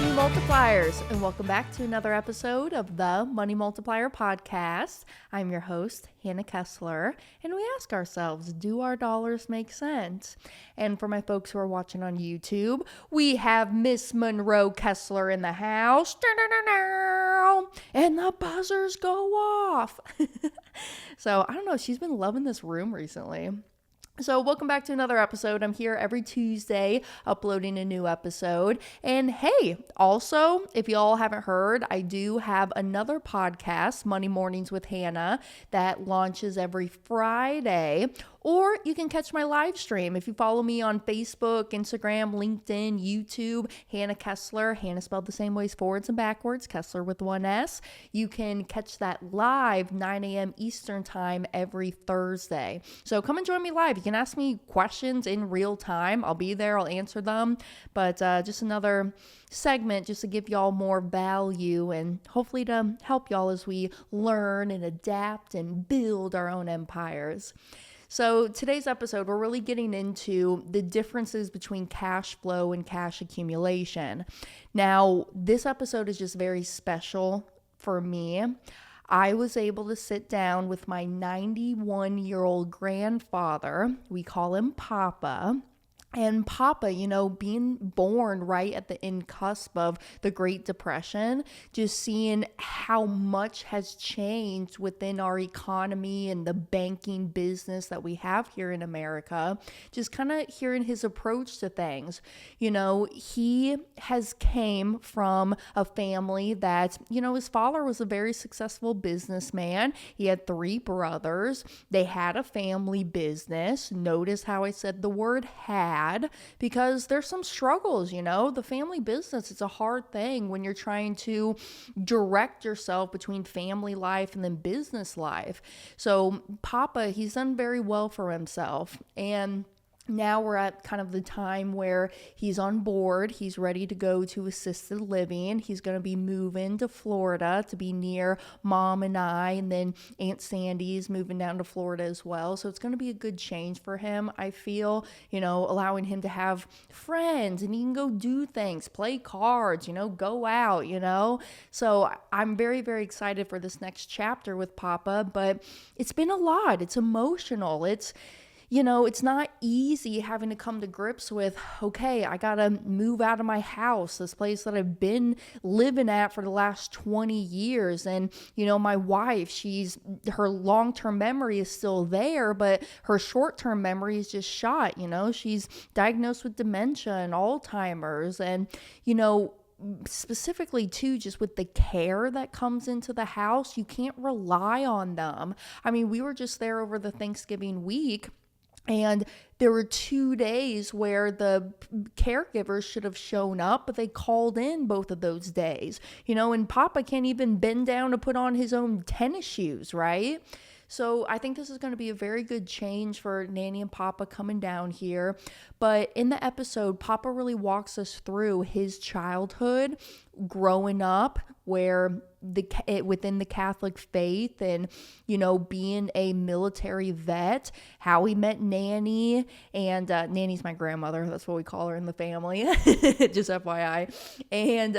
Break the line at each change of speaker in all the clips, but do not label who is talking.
Money Multipliers, and welcome back to another episode of the Money Multiplier podcast. I'm your host, Hannah Kessler, and we ask ourselves, do our dollars make sense? And for my folks who are watching on YouTube, we have Miss Monroe Kessler in the house, and the buzzers go off. So I don't know, she's been loving this room recently. So welcome back to another episode. I'm here every Tuesday uploading a new episode. And hey, also, if y'all haven't heard, I do have another podcast, Money Mornings with Hannah, that launches every Friday. Or you can catch my live stream if you follow me on Facebook, Instagram, LinkedIn, YouTube, Hannah Kessler. Hannah spelled the same ways forwards and backwards, Kessler with one S. You can catch that live 9 a.m. Eastern time every Thursday. So come and join me live. You can ask me questions in real time. I'll be there. I'll answer them. But just another segment just to give y'all more value and hopefully to help y'all as we learn and adapt and build our own empires. So today's episode, we're really getting into the differences between cash flow and cash accumulation. Now, this episode is just very special for me. I was able to sit down with my 91-year-old grandfather. We call him Papa. And Papa, being born right at the end cusp of the Great Depression, just seeing how much has changed within our economy and the banking business that we have here in America, just kind of hearing his approach to things. He has came from a family that, his father was a very successful businessman. He had 3 brothers. They had a family business. Notice how I said the word had. Because there's some struggles, the family business, it's a hard thing when you're trying to direct yourself between family life and then business life. So Papa, he's done very well for himself. And now we're at kind of the time where he's on board. He's ready to go to assisted living. He's going to be moving to Florida to be near Mom and I, and then Aunt Sandy's moving down to Florida as well. So it's going to be a good change for him, I feel, allowing him to have friends and he can go do things, play cards, go out, So I'm very, very excited for this next chapter with Papa, but it's been a lot. It's emotional. It's not easy having to come to grips with, okay, I got to move out of my house, this place that I've been living at for the last 20 years. And, my wife, her long-term memory is still there, but her short-term memory is just shot. She's diagnosed with dementia and Alzheimer's. And, specifically too, just with the care that comes into the house, you can't rely on them. I mean, we were just there over the Thanksgiving week. And there were 2 days where the caregivers should have shown up, but they called in both of those days, and Papa can't even bend down to put on his own tennis shoes, right? So I think this is going to be a very good change for Nanny and Papa coming down here. But in the episode, Papa really walks us through his childhood, growing up where within the Catholic faith and, being a military vet, how he met Nanny, and Nanny's my grandmother. That's what we call her in the family, just FYI. And,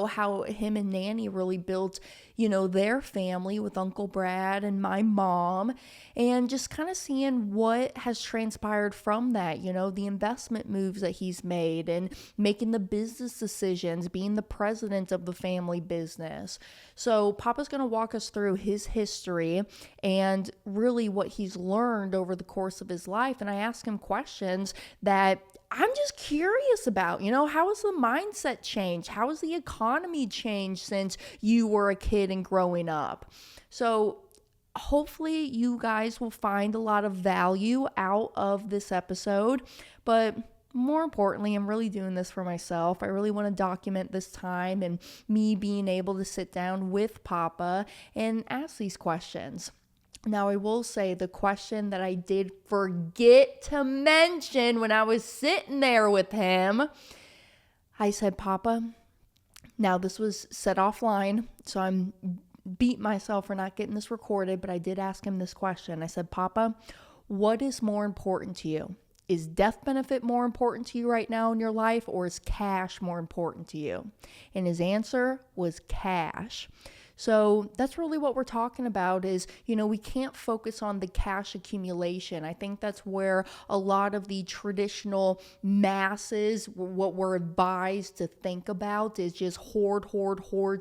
how him and Nanny really built, their family with Uncle Brad and my mom, and just kind of seeing what has transpired from that, the investment moves that he's made and making the business decisions, being the president of the family business. So Papa's going to walk us through his history and really what he's learned over the course of his life. And I ask him questions that I'm just curious about, how has the mindset changed? How has the economy changed since you were a kid and growing up? So hopefully you guys will find a lot of value out of this episode, but more importantly, I'm really doing this for myself. I really want to document this time and me being able to sit down with Papa and ask these questions. Now, I will say the question that I did forget to mention when I was sitting there with him, I said, Papa, now this was said offline, so I'm beat myself for not getting this recorded, but I did ask him this question. I said, Papa, what is more important to you? Is death benefit more important to you right now in your life, or is cash more important to you? And his answer was cash. So that's really what we're talking about is, we can't focus on the cash accumulation. I think that's where a lot of the traditional masses, what we're advised to think about is just hoard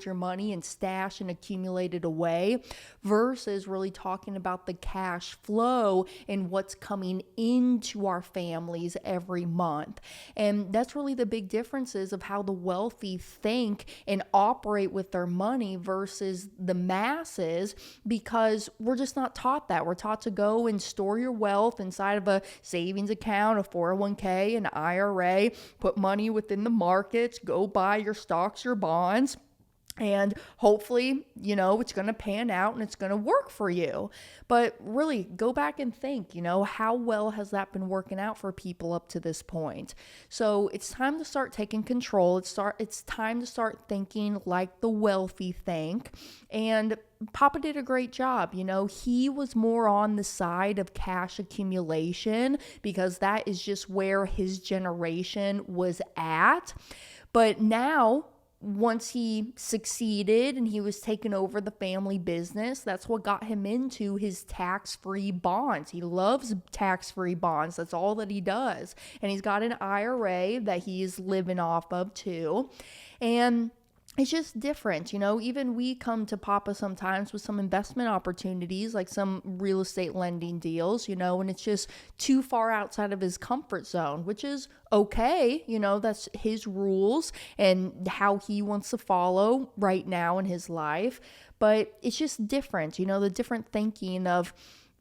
your money and stash and accumulate it away, versus really talking about the cash flow and what's coming into our families every month. And that's really the big differences of how the wealthy think and operate with their money versus the masses, because we're just not taught that. We're taught to go and store your wealth inside of a savings account, a 401k, an IRA, put money within the markets, go buy your stocks, your bonds, and hopefully, it's going to pan out and it's going to work for you. But really, go back and think, how well has that been working out for people up to this point? So it's time to start taking control. It's time to start thinking like the wealthy think. And Papa did a great job. He was more on the side of cash accumulation because that is just where his generation was at. But now, once he succeeded and he was taking over the family business, that's what got him into his tax-free bonds. He loves tax-free bonds. That's all that he does. And he's got an IRA that he is living off of too. And it's just different. Even we come to Papa sometimes with some investment opportunities, like some real estate lending deals, and it's just too far outside of his comfort zone, which is okay. That's his rules and how he wants to follow right now in his life. But it's just different, the different thinking of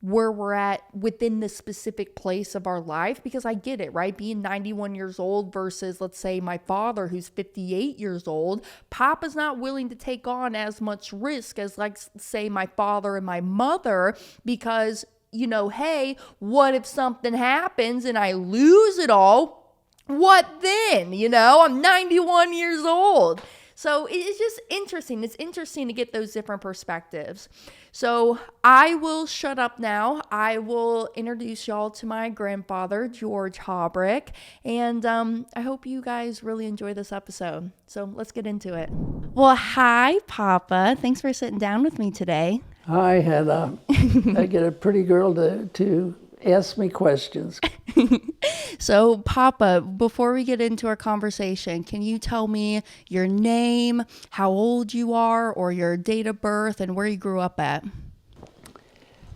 where we're at within the specific place of our life, because I get it, right? Being 91 years old versus, let's say, my father who's 58 years old, Papa's not willing to take on as much risk as, like, say, my father and my mother, because, hey, what if something happens and I lose it all? What then? I'm 91 years old. So it's just interesting. It's interesting to get those different perspectives. So I will shut up now. I will introduce y'all to my grandfather, George Haubrich. And I hope you guys really enjoy this episode. So let's get into it. Well, hi, Papa. Thanks for sitting down with me today.
Hi, Hannah. I get a pretty girl to ask me questions.
So, Papa, before we get into our conversation, can you tell me your name, how old you are, or your date of birth, and where you grew up at?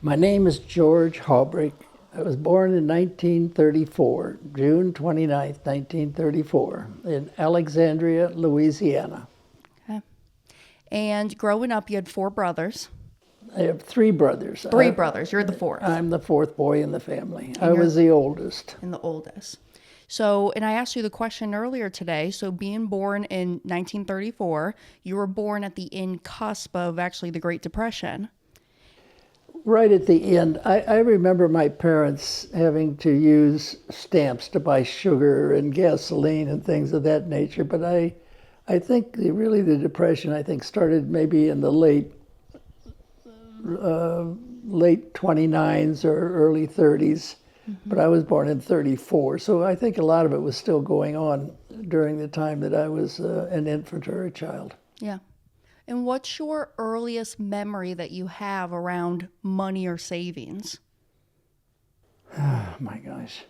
My name is George Haubrich. I was born in 1934, June 29th, 1934, in Alexandria, Louisiana.
Okay. And growing up, you had 4 brothers.
I have 3 brothers.
3 brothers. You're the 4th.
I'm the 4th boy in the family. I was the oldest.
And the oldest. So, and I asked you the question earlier today. So being born in 1934, you were born at the end cusp of actually the Great Depression.
Right at the end, I remember my parents having to use stamps to buy sugar and gasoline and things of that nature. But I think the Depression, I think, started maybe in the late 29s or early 30s, but I was born in 34. So I think a lot of it was still going on during the time that I was an infant or a child.
Yeah. And what's your earliest memory that you have around money or savings?
Oh my gosh.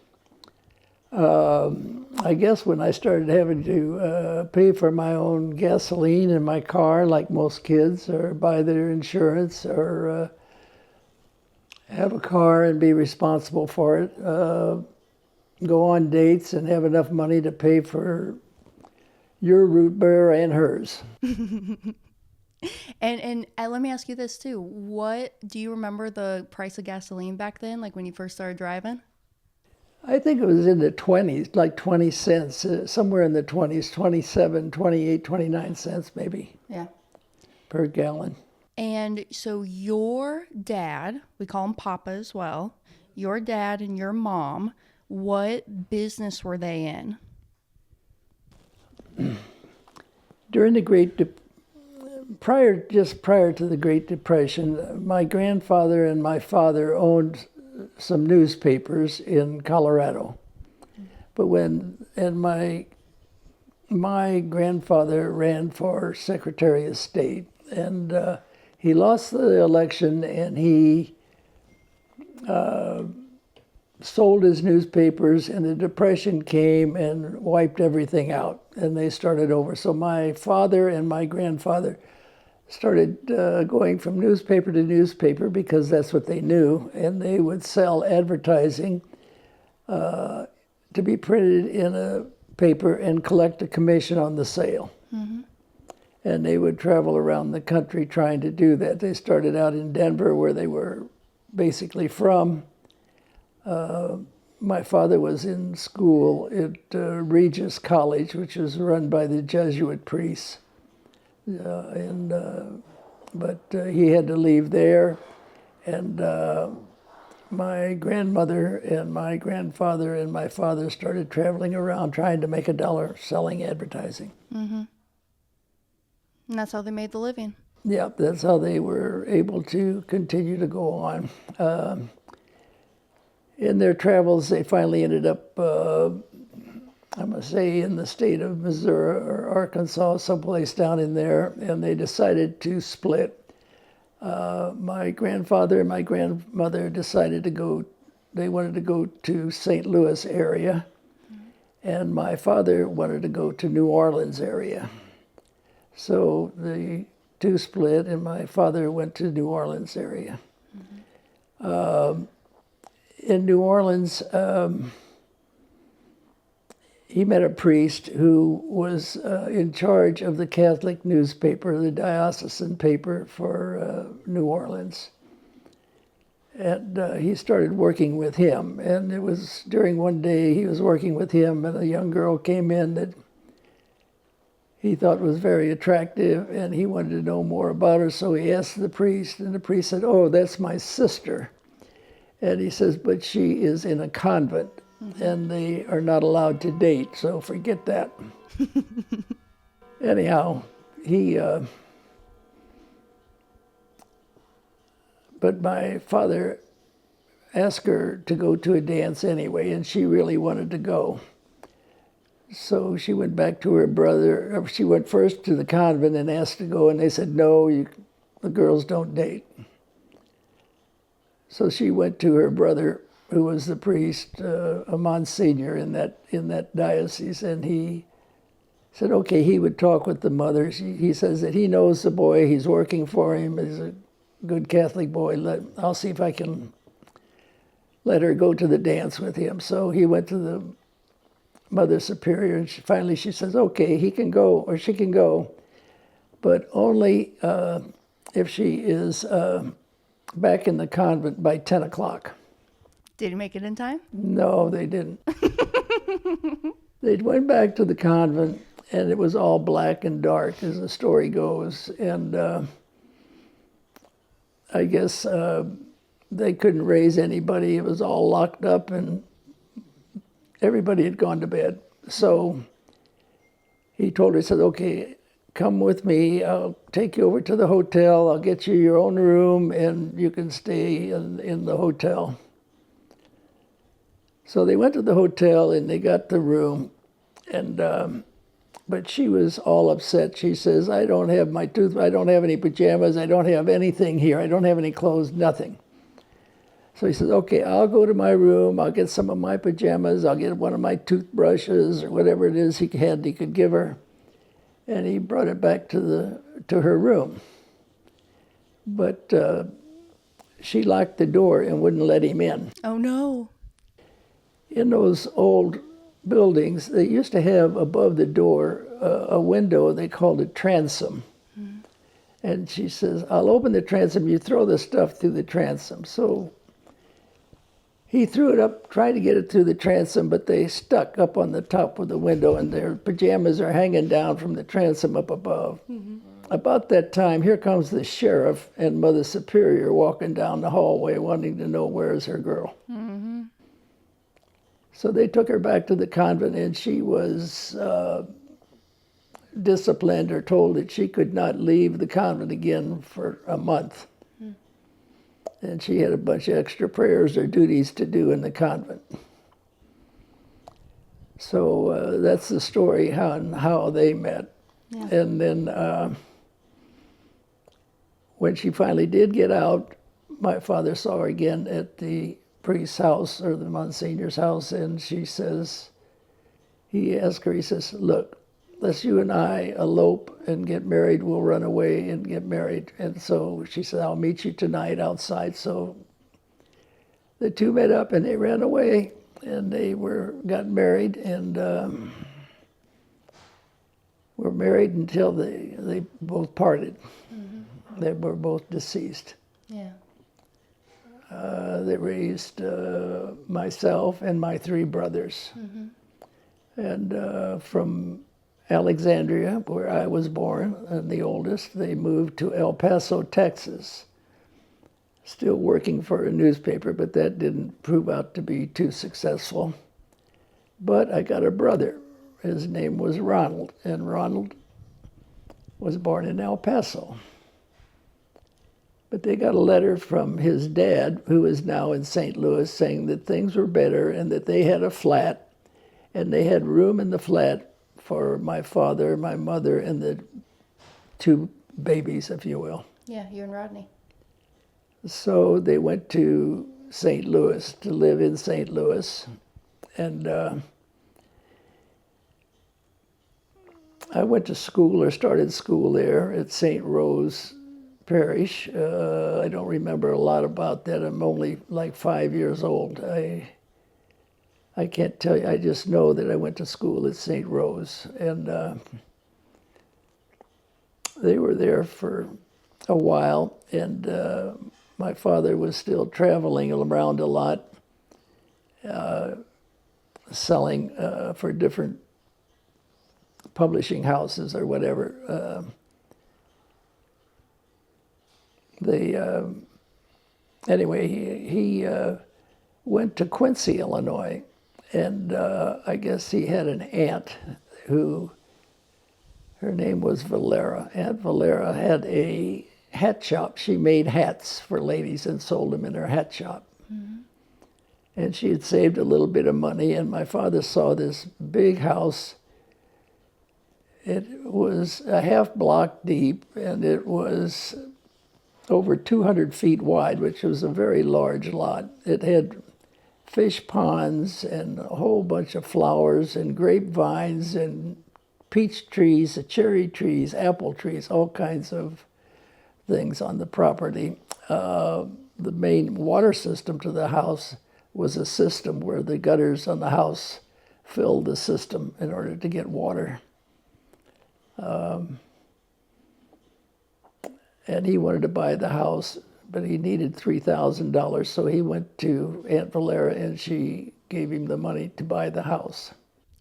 I guess when I started having to pay for my own gasoline in my car, like most kids, or buy their insurance, or have a car and be responsible for it, go on dates and have enough money to pay for your root beer and hers.
And let me ask you this too. What do you remember the price of gasoline back then, like when you first started driving?
I think it was in the 20s, like 20 cents, somewhere in the 20s, 27, 28, 29 cents maybe.
Yeah.
Per gallon.
And so your dad, we call him Papa as well, your dad and your mom, what business were they in?
During the prior to the Great Depression, my grandfather and my father owned some newspapers in Colorado. But my grandfather ran for Secretary of State, and he lost the election, and he sold his newspapers, and the Depression came and wiped everything out, and they started over. So my father and my grandfather started going from newspaper to newspaper because that's what they knew, and they would sell advertising to be printed in a paper and collect a commission on the sale. Mm-hmm. And they would travel around the country trying to do that. They started out in Denver, where they were basically from. My father was in school at Regis College, which was run by the Jesuit priests. But he had to leave there, and my grandmother and my grandfather and my father started traveling around trying to make $1 selling advertising.
Mm-hmm. And that's how they made the living.
Yeah, that's how they were able to continue to go on. In their travels, they finally ended up, I must say, in the state of Missouri or Arkansas, someplace down in there, and they decided to split. My grandfather and my grandmother decided they wanted to go to St. Louis area, and my father wanted to go to New Orleans area. So the two split, and my father went to New Orleans area. Mm-hmm. In New Orleans, he met a priest who was in charge of the Catholic newspaper, the diocesan paper for New Orleans. And he started working with him. And it was during one day he was working with him, and a young girl came in that he thought was very attractive, and he wanted to know more about her. So he asked the priest, and the priest said, "Oh, that's my sister." And he says, "But she is in a convent, and they are not allowed to date, so forget that." Anyhow, but my father asked her to go to a dance anyway, and she really wanted to go. So she went back to her brother. She went first to the convent and asked to go, and they said, "No, the girls don't date." So she went to her brother, who was the priest, a Monsignor in that diocese, and he said, okay, he would talk with the mother. He says that he knows the boy, he's working for him, he's a good Catholic boy. I'll see if I can let her go to the dance with him. So he went to the Mother Superior, and finally she says, okay, he can go, or she can go, but only if she is back in the convent by 10 o'clock.
Did he make it in time?
No, they didn't. They went back to the convent, and it was all black and dark, as the story goes. And I guess they couldn't raise anybody. It was all locked up, and everybody had gone to bed. So he told her, he said, okay, come with me. I'll take you over to the hotel. I'll get you your own room, and you can stay in the hotel. So they went to the hotel, and they got the room, and but she was all upset. She says, I don't have any pajamas, I don't have anything here, I don't have any clothes, nothing. So he says, okay, I'll go to my room, I'll get some of my pajamas, I'll get one of my toothbrushes, or whatever it is he could give her. And he brought it back to her room. But she locked the door and wouldn't let him in.
Oh, no.
In those old buildings, they used to have above the door a window they called a transom. Mm. And she says, I'll open the transom, you throw the stuff through the transom. So he threw it up, tried to get it through the transom, but they stuck up on the top of the window, and their pajamas are hanging down from the transom up above. Mm-hmm. About that time, here comes the sheriff and Mother Superior walking down the hallway wanting to know where's her girl. Mm-hmm. So they took her back to the convent, and she was disciplined or told that she could not leave the convent again for a month. Mm. And she had a bunch of extra prayers or duties to do in the convent. So that's the story how they met.
Yeah.
And then when she finally did get out, my father saw her again at the priest's house or the Monsignor's house, and he asked her, he says, look, unless you and I elope and get married, we'll run away and get married. And so she said, I'll meet you tonight outside. So the two met up and they ran away, and they got married, and were married until they both parted. Mm-hmm. They were both deceased.
Yeah.
They raised myself and my three brothers. Mm-hmm. And from Alexandria, where I was born, and the oldest, they moved to El Paso, Texas. Still working for a newspaper, but that didn't prove out to be too successful. But I got a brother. His name was Ronald, and Ronald was born in El Paso. But they got a letter from his dad, who is now in St. Louis, saying that things were better and that they had a flat, and they had room in the flat for my father, my mother, and the two babies, if you will.
Yeah, you and Rodney.
So they went to St. Louis to live in St. Louis, and I went to school or started school there at St. Rose Parish. I don't remember a lot about that. I'm only like 5 years old. I can't tell you. I just know that I went to school at St. Rose, and they were there for a while, and my father was still traveling around a lot, selling for different publishing houses or whatever. Anyway, he went to Quincy, Illinois, and I guess he had an aunt who, her name was Valera. Aunt Valera had a hat shop. She made hats for ladies and sold them in her hat shop. Mm-hmm. And she had saved a little bit of money, and my father saw this big house. It was a half block deep, and it was over 200 feet wide, which was a very large lot. It had fish ponds and a whole bunch of flowers and grapevines and peach trees, cherry trees, apple trees, all kinds of things on the property. The main water system to the house was a system where the gutters on the house filled the system in order to get water. And he wanted to buy the house, but he needed $3,000, so he went to Aunt Valera, and she gave him the money to buy the house.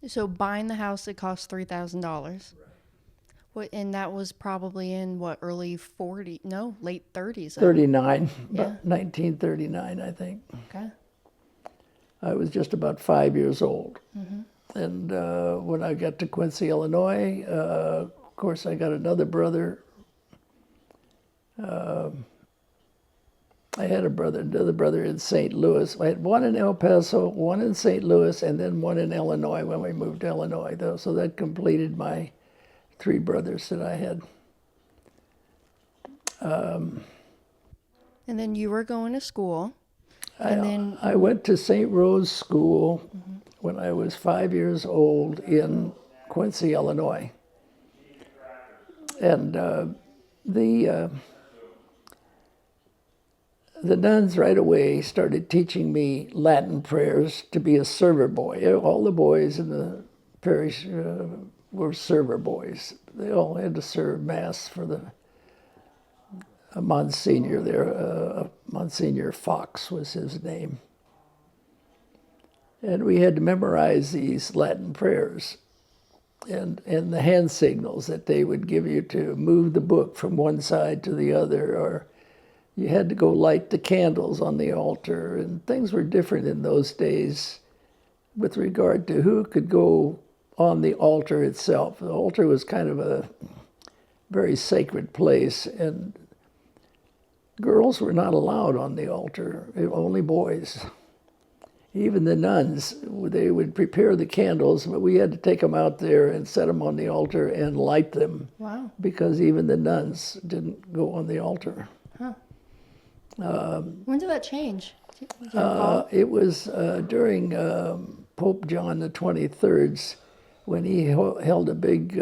So buying the house, it cost $3,000. Right. What, and that was probably in what, late 30s?
39, about 1939, I think.
Okay.
I was just about 5 years old. Mm-hmm. And when I got to Quincy, Illinois, of course, I got another brother. I had another brother in St. Louis. I had one in El Paso, one in St. Louis, and then one in Illinois when we moved to Illinois, though. So that completed my three brothers that I had.
And then you were going to school.
I went to St. Rose School mm-hmm. when I was 5 years old in Quincy, Illinois. And the nuns right away started teaching me Latin prayers to be a server boy. All the boys in the parish were server boys. They all had to serve Mass for a Monsignor there. Monsignor Fox was his name. And we had to memorize these Latin prayers and the hand signals that they would give you to move the book from one side to the other, or you had to go light the candles on the altar, and things were different in those days with regard to who could go on the altar itself. The altar was kind of a very sacred place, and girls were not allowed on the altar, only boys. even the nuns, they would prepare the candles, but we had to take them out there and set them on the altar and light them.
Wow.
Because even the nuns didn't go on the altar.
Huh. When did that change? Do you recall?
It was during Pope John the 23rd's when he held a big,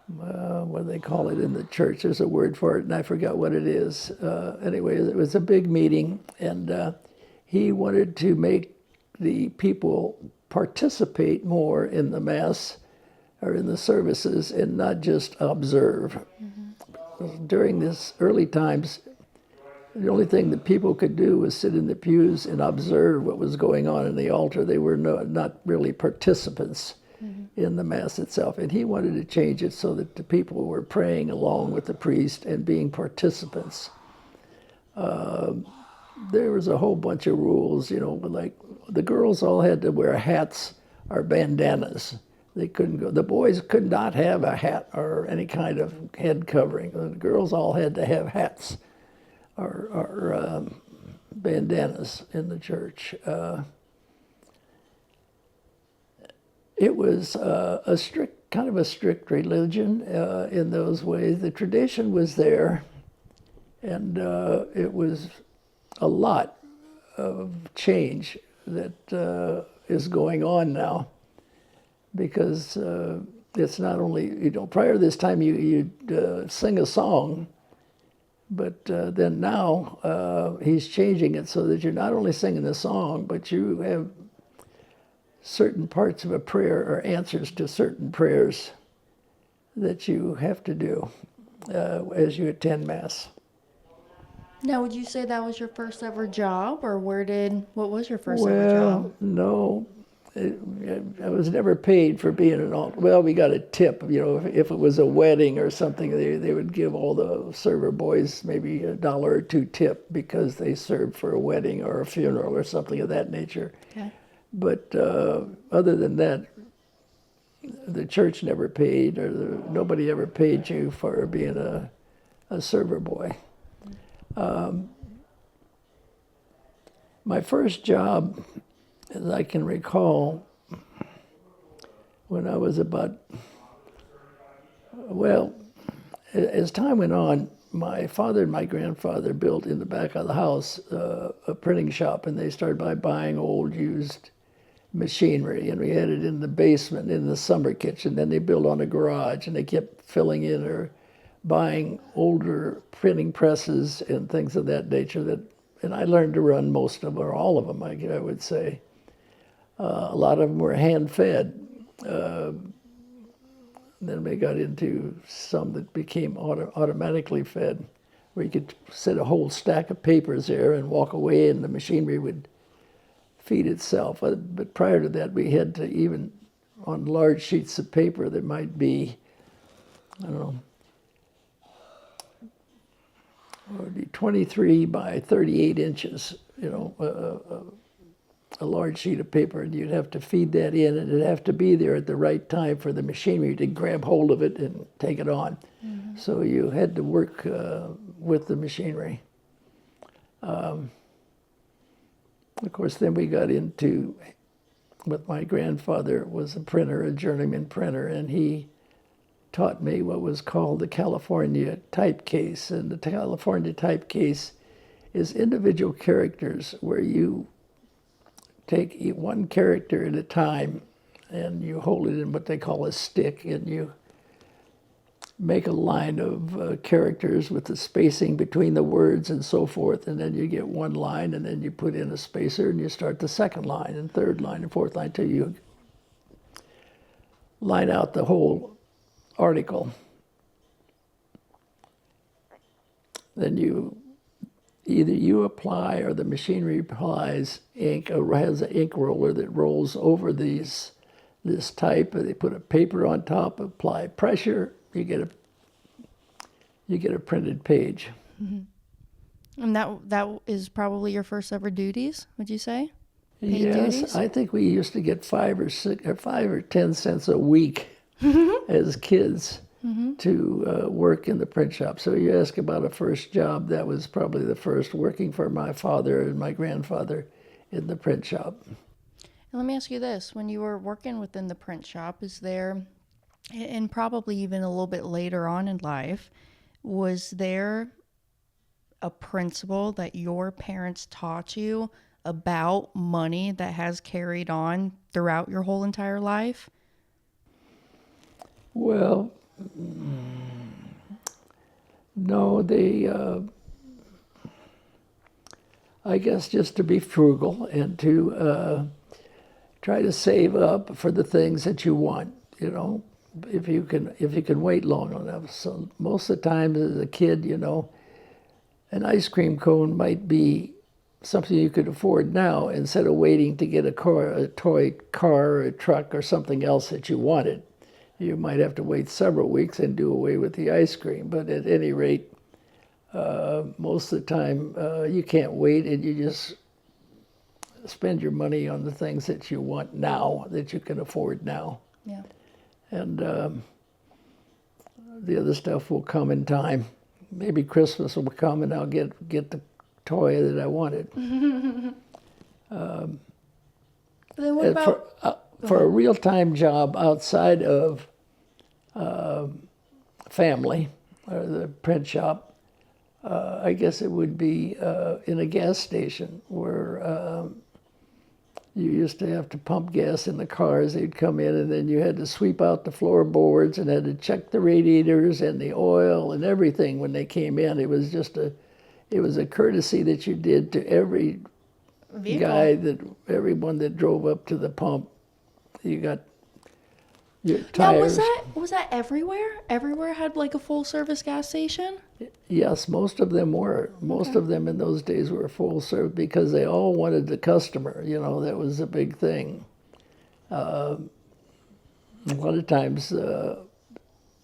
what do they call it in the church? There's a word for it, and I forgot what it is. Anyway, it was a big meeting, and he wanted to make the people participate more in the Mass or in the services and not just observe. During this early times, the only thing that people could do was sit in the pews and observe what was going on in the altar. They were not really participants in the Mass itself. And he wanted to change it so that the people were praying along with the priest and being participants. There was a whole bunch of rules, like the girls all had to wear hats or bandanas. They couldn't go. The boys could not have a hat or any kind of head covering. The girls all had to have hats or bandanas in the church. It was a strict religion in those ways. The tradition was there, and it was a lot of change that is going on now. Because it's not only, prior to this time you'd sing a song, but then now he's changing it so that you're not only singing the song, but you have certain parts of a prayer or answers to certain prayers that you have to do as you attend Mass.
Now, would you say that was your first ever job, or what was your first ever job?
Well, no. I was never paid for being an altar. Well, we got a tip, if it was a wedding or something, they would give all the server boys maybe $1 or $2 tip because they served for a wedding or a funeral or something of that nature.
Okay.
But other than that, the church never paid, or nobody ever paid you for being a server boy. My first job, as I can recall, when I was as time went on, my father and my grandfather built in the back of the house a printing shop, and they started by buying old used machinery, and we had it in the basement in the summer kitchen. Then they built on a garage, and they kept filling in or buying older printing presses and things of that nature. And I learned to run most of them, or all of them, I would say. A lot of them were hand-fed. Then we got into some that became automatically fed, where you could set a whole stack of papers there and walk away, and the machinery would feed itself. But prior to that, we had to, even on large sheets of paper that might be, 23 by 38 inches, a large sheet of paper, and you'd have to feed that in, and it'd have to be there at the right time for the machinery to grab hold of it and take it on. Mm-hmm. So you had to work with the machinery. Of course, then we got into what my grandfather was a printer, a journeyman printer, and he taught me what was called the California typecase. And the California typecase is individual characters where you take one character at a time and you hold it in what they call a stick, and you make a line of characters with the spacing between the words and so forth, and then you get one line, and then you put in a spacer and you start the second line and third line and fourth line until you line out the whole article. Then either you apply or the machinery applies ink, or has an ink roller that rolls over this type. They put a paper on top, apply pressure, you get a printed page.
Mm-hmm. And that is probably your first ever duties, would you say? Paid
yes,
duties?
I think we used to get 5 or 10 cents a week as kids. to work in the print shop. So you ask about a first job, that was probably the first, working for my father and my grandfather in the print shop.
And let me ask you this. When you were working within the print shop, is there, and probably even a little bit later on in life, was there a principle that your parents taught you about money that has carried on throughout your whole entire life?
Well, no, I guess just to be frugal and to try to save up for the things that you want, if you can wait long enough. So most of the time as a kid, an ice cream cone might be something you could afford now instead of waiting to get a toy car or a truck or something else that you wanted. You might have to wait several weeks and do away with the ice cream. But at any rate, most of the time you can't wait, and you just spend your money on the things that you want now, that you can afford now.
Yeah.
And the other stuff will come in time. Maybe Christmas will come and I'll get the toy that I wanted.
Then what about
for a real-time job outside of family or the print shop, I guess it would be in a gas station where you used to have to pump gas in the cars. They'd come in, and then you had to sweep out the floorboards and had to check the radiators and the oil and everything when they came in. It was just it was a courtesy that you did to every
vehicle?
Everyone that drove up to the pump. You got your tires.
Now, was that everywhere? Everywhere had like a full service gas station?
Yes, most of them were. Most of them in those days were full service because they all wanted the customer. That was a big thing. A lot of times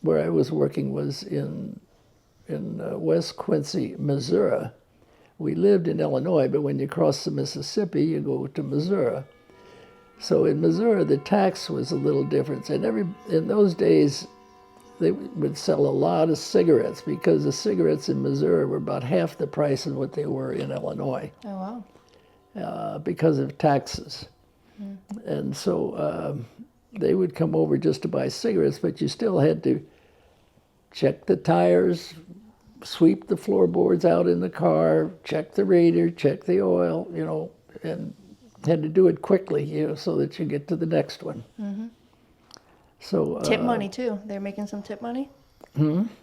where I was working was in West Quincy, Missouri. We lived in Illinois, but when you cross the Mississippi, you go to Missouri. So in Missouri, the tax was a little different. And in those days, they would sell a lot of cigarettes because the cigarettes in Missouri were about half the price of what they were in Illinois.
Oh,
wow. Because of taxes. And so they would come over just to buy cigarettes, but you still had to check the tires, sweep the floorboards out in the car, check the radiator, check the oil, and had to do it quickly, so that you get to the next one. So
tip money too. They're making some tip money?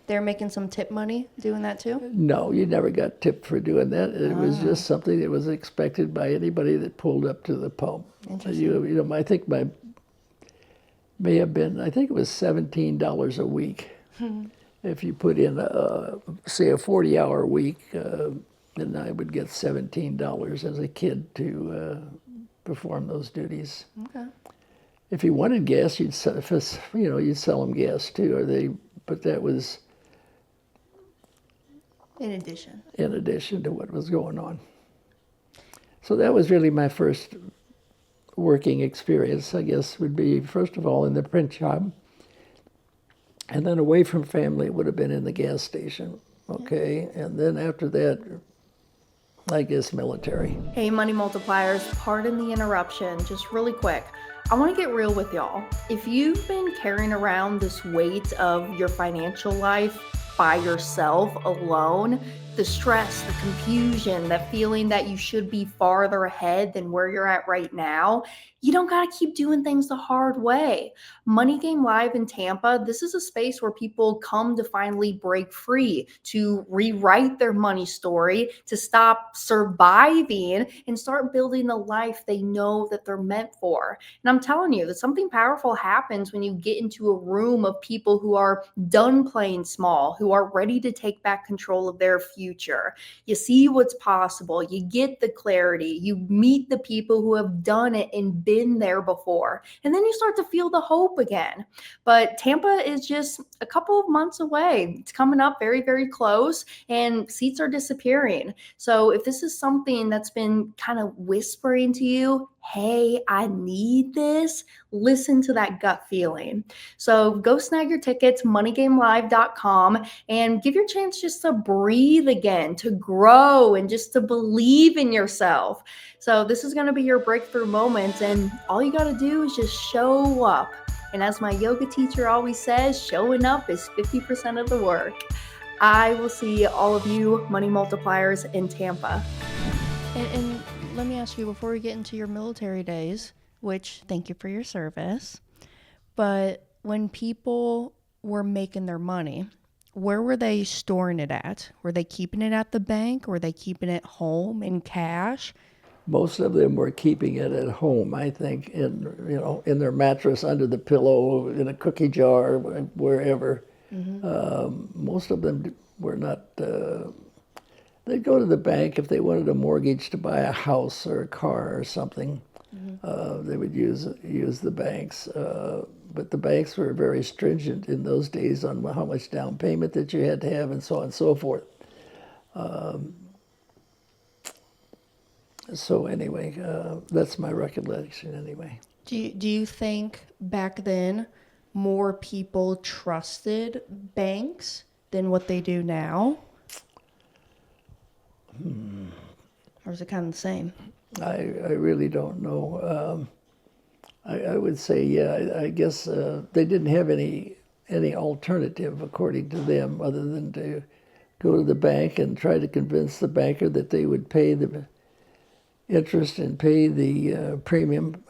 They're making some tip money doing that too?
No, you never got tipped for doing that. It was just something that was expected by anybody that pulled up to the pump.
Interesting.
I think may have been, I think it was $17 a week. If you put in, say, a 40-hour week, then I would get $17 as a kid to perform those duties.
Okay.
If you wanted gas, you'd sell them gas too, but that was
in addition
to what was going on. So that was really my first working experience, I guess, would be, first of all, in the print shop. And then away from family, it would have been in the gas station, okay? And then after that, I guess military.
Hey, Money Multipliers, pardon the interruption, just really quick. I want to get real with y'all. If you've been carrying around this weight of your financial life by yourself alone, the stress, the confusion, the feeling that you should be farther ahead than where you're at right now, you don't got to keep doing things the hard way. Money Game Live in Tampa, this is a space where people come to finally break free, to rewrite their money story, to stop surviving and start building the life they know that they're meant for. And I'm telling you that something powerful happens when you get into a room of people who are done playing small, who are ready to take back control of their future. You see what's possible. You get the clarity. You meet the people who have done it and been there before. And then you start to feel the hope again. But Tampa is just a couple of months away. It's coming up very, very close, and seats are disappearing. So if this is something that's been kind of whispering to you, hey, I need this, listen to that gut feeling. So go snag your tickets, moneygamelive.com, and give your chance just to breathe again, to grow, and just to believe in yourself. So this is going to be your breakthrough moment, and all you got to do is just show up. And as my yoga teacher always says, showing up is 50% of the work. I will see all of you money multipliers in Tampa. And let me ask you, before we get into your military days, which thank you for your service, but when people were making their money, where were they storing it at? Were they keeping it at the bank? Or were they keeping it home in cash?
Most of them were keeping it at home, I think, in their mattress, under the pillow, in a cookie jar, wherever. Most of them were not. They'd go to the bank if they wanted a mortgage to buy a house or a car or something. They would use the banks, but the banks were very stringent in those days on how much down payment that you had to have, and so on and so forth. So anyway, that's my recollection anyway.
Do you think back then more people trusted banks than what they do now? Or is it kind of the same?
I really don't know. I would say, yeah, I guess they didn't have any alternative, according to them, other than to go to the bank and try to convince the banker that they would pay the interest and pay the premium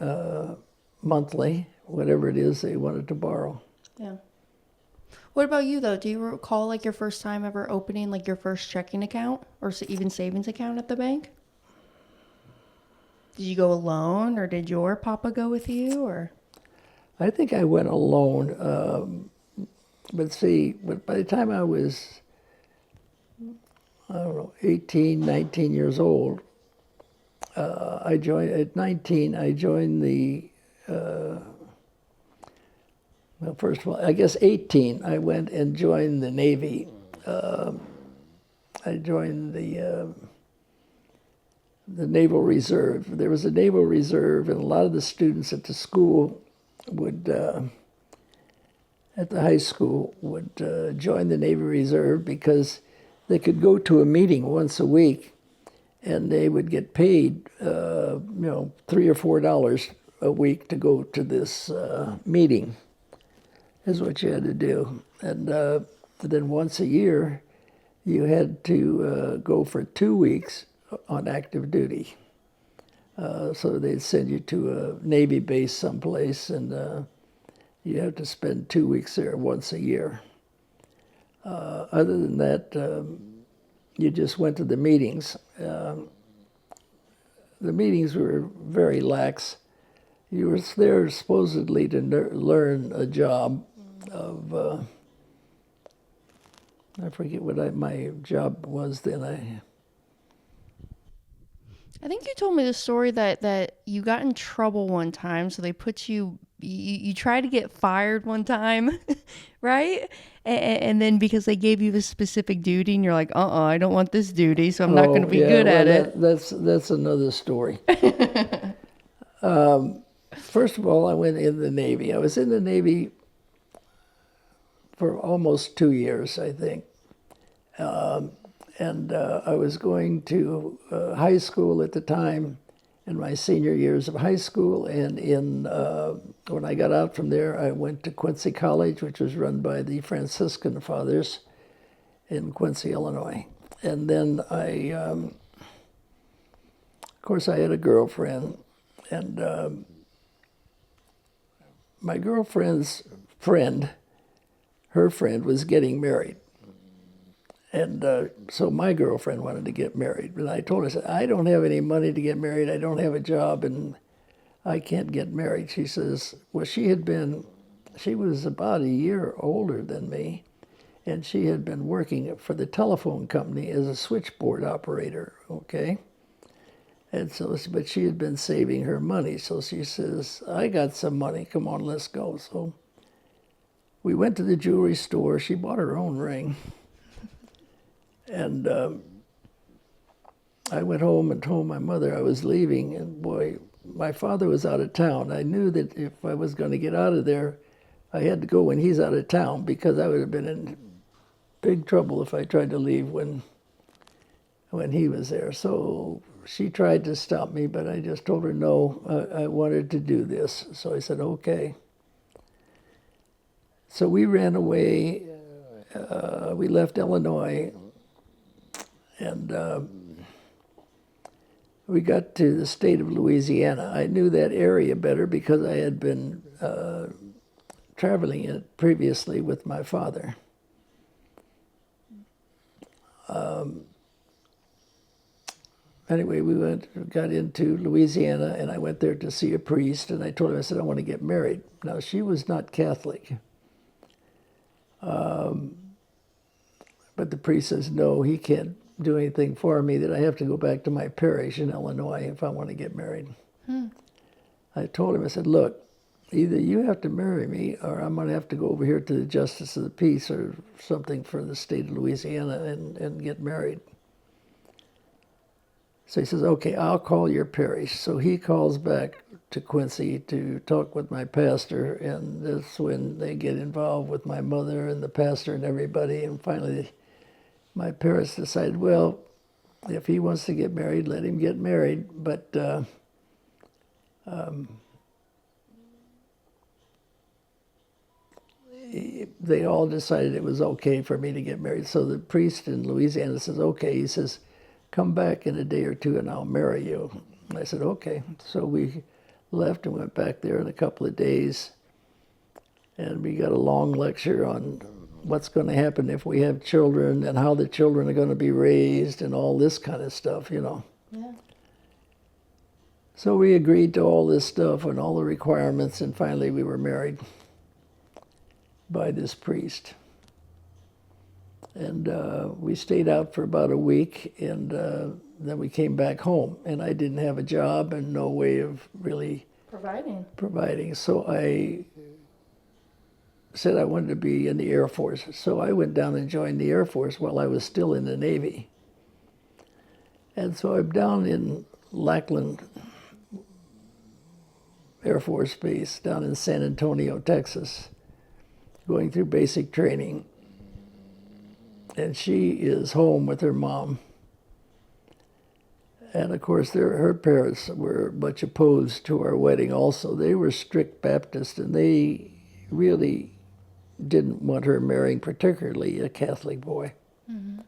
monthly, whatever it is they wanted to borrow.
Yeah. What about you, though? Do you recall like your first time ever opening like your first checking account or even savings account at the bank? Did you go alone, or did your papa go with you, or?
I think I went alone, but by the time I was, I don't know, 18, 19 years old, at 19, I joined the, well, first of all, I guess 18, I went and joined the Navy. I joined the Naval Reserve. There was a Naval Reserve, and a lot of the students at the school would, at the high school, would join the Navy Reserve because they could go to a meeting once a week, and they would get paid, $3 or $4 a week to go to this meeting. Is what you had to do, and then once a year, you had to go for 2 weeks on active duty. So they'd send you to a Navy base someplace, and you have to spend 2 weeks there once a year. Other than that, you just went to the meetings. The meetings were very lax. You were there supposedly to learn a job of, I forget what my job was then.
I think you told me the story that you got in trouble one time, so they put you tried to get fired one time, right? And then because they gave you a specific duty, and you're like, I don't want this duty, so I'm not going to be good at it.
That's another story. First of all, I went in the Navy. I was in the Navy for almost 2 years, I think. And I was going to high school at the time, in my senior years of high school. And when I got out from there, I went to Quincy College, which was run by the Franciscan Fathers in Quincy, Illinois. And then of course, I had a girlfriend. And my girlfriend's friend, her friend, was getting married. And so my girlfriend wanted to get married. And I told her, I said, I don't have any money to get married. I don't have a job, and I can't get married. She says, well, she was about a year older than me, and she had been working for the telephone company as a switchboard operator, okay? And so, but she had been saving her money. So she says, I got some money. Come on, let's go. So we went to the jewelry store. She bought her own ring. And I went home and told my mother I was leaving, and boy, my father was out of town. I knew that if I was going to get out of there, I had to go when he's out of town, because I would have been in big trouble if I tried to leave when he was there. So she tried to stop me, but I just told her no, I wanted to do this. So I said, okay. So we ran away. We left Illinois, and we got to the state of Louisiana. I knew that area better because I had been traveling it previously with my father. Anyway, we got into Louisiana, and I went there to see a priest, and I told him, I said, I want to get married. Now, she was not Catholic. But the priest says, no, he can't do anything for me, that I have to go back to my parish in Illinois if I want to get married. I told him, I said, look, either you have to marry me, or I'm going to have to go over here to the Justice of the Peace or something for the state of Louisiana and get married. So he says, okay, I'll call your parish. So he calls back to Quincy to talk with my pastor, and that's when they get involved with my mother and the pastor and everybody. And finally, my parents decided, well, if he wants to get married, let him get married. But they all decided it was okay for me to get married. So the priest in Louisiana says, okay. He says, come back in a day or two and I'll marry you. And I said, okay. So we left and went back there in a couple of days. And we got a long lecture on what's going to happen if we have children and how the children are going to be raised and all this kind of stuff, you know.
Yeah.
So we agreed to all this stuff and all the requirements, and finally we were married by this priest. And we stayed out for about a week, and then we came back home. And I didn't have a job and no way of really providing. So I said I wanted to be in the Air Force. So I went down and joined the Air Force while I was still in the Navy. And so I'm down in Lackland Air Force Base down in San Antonio, Texas, going through basic training. And she is home with her mom. And of course, her parents were much opposed to our wedding also. They were strict Baptist, and they really didn't want her marrying particularly a Catholic boy.
Mm-hmm.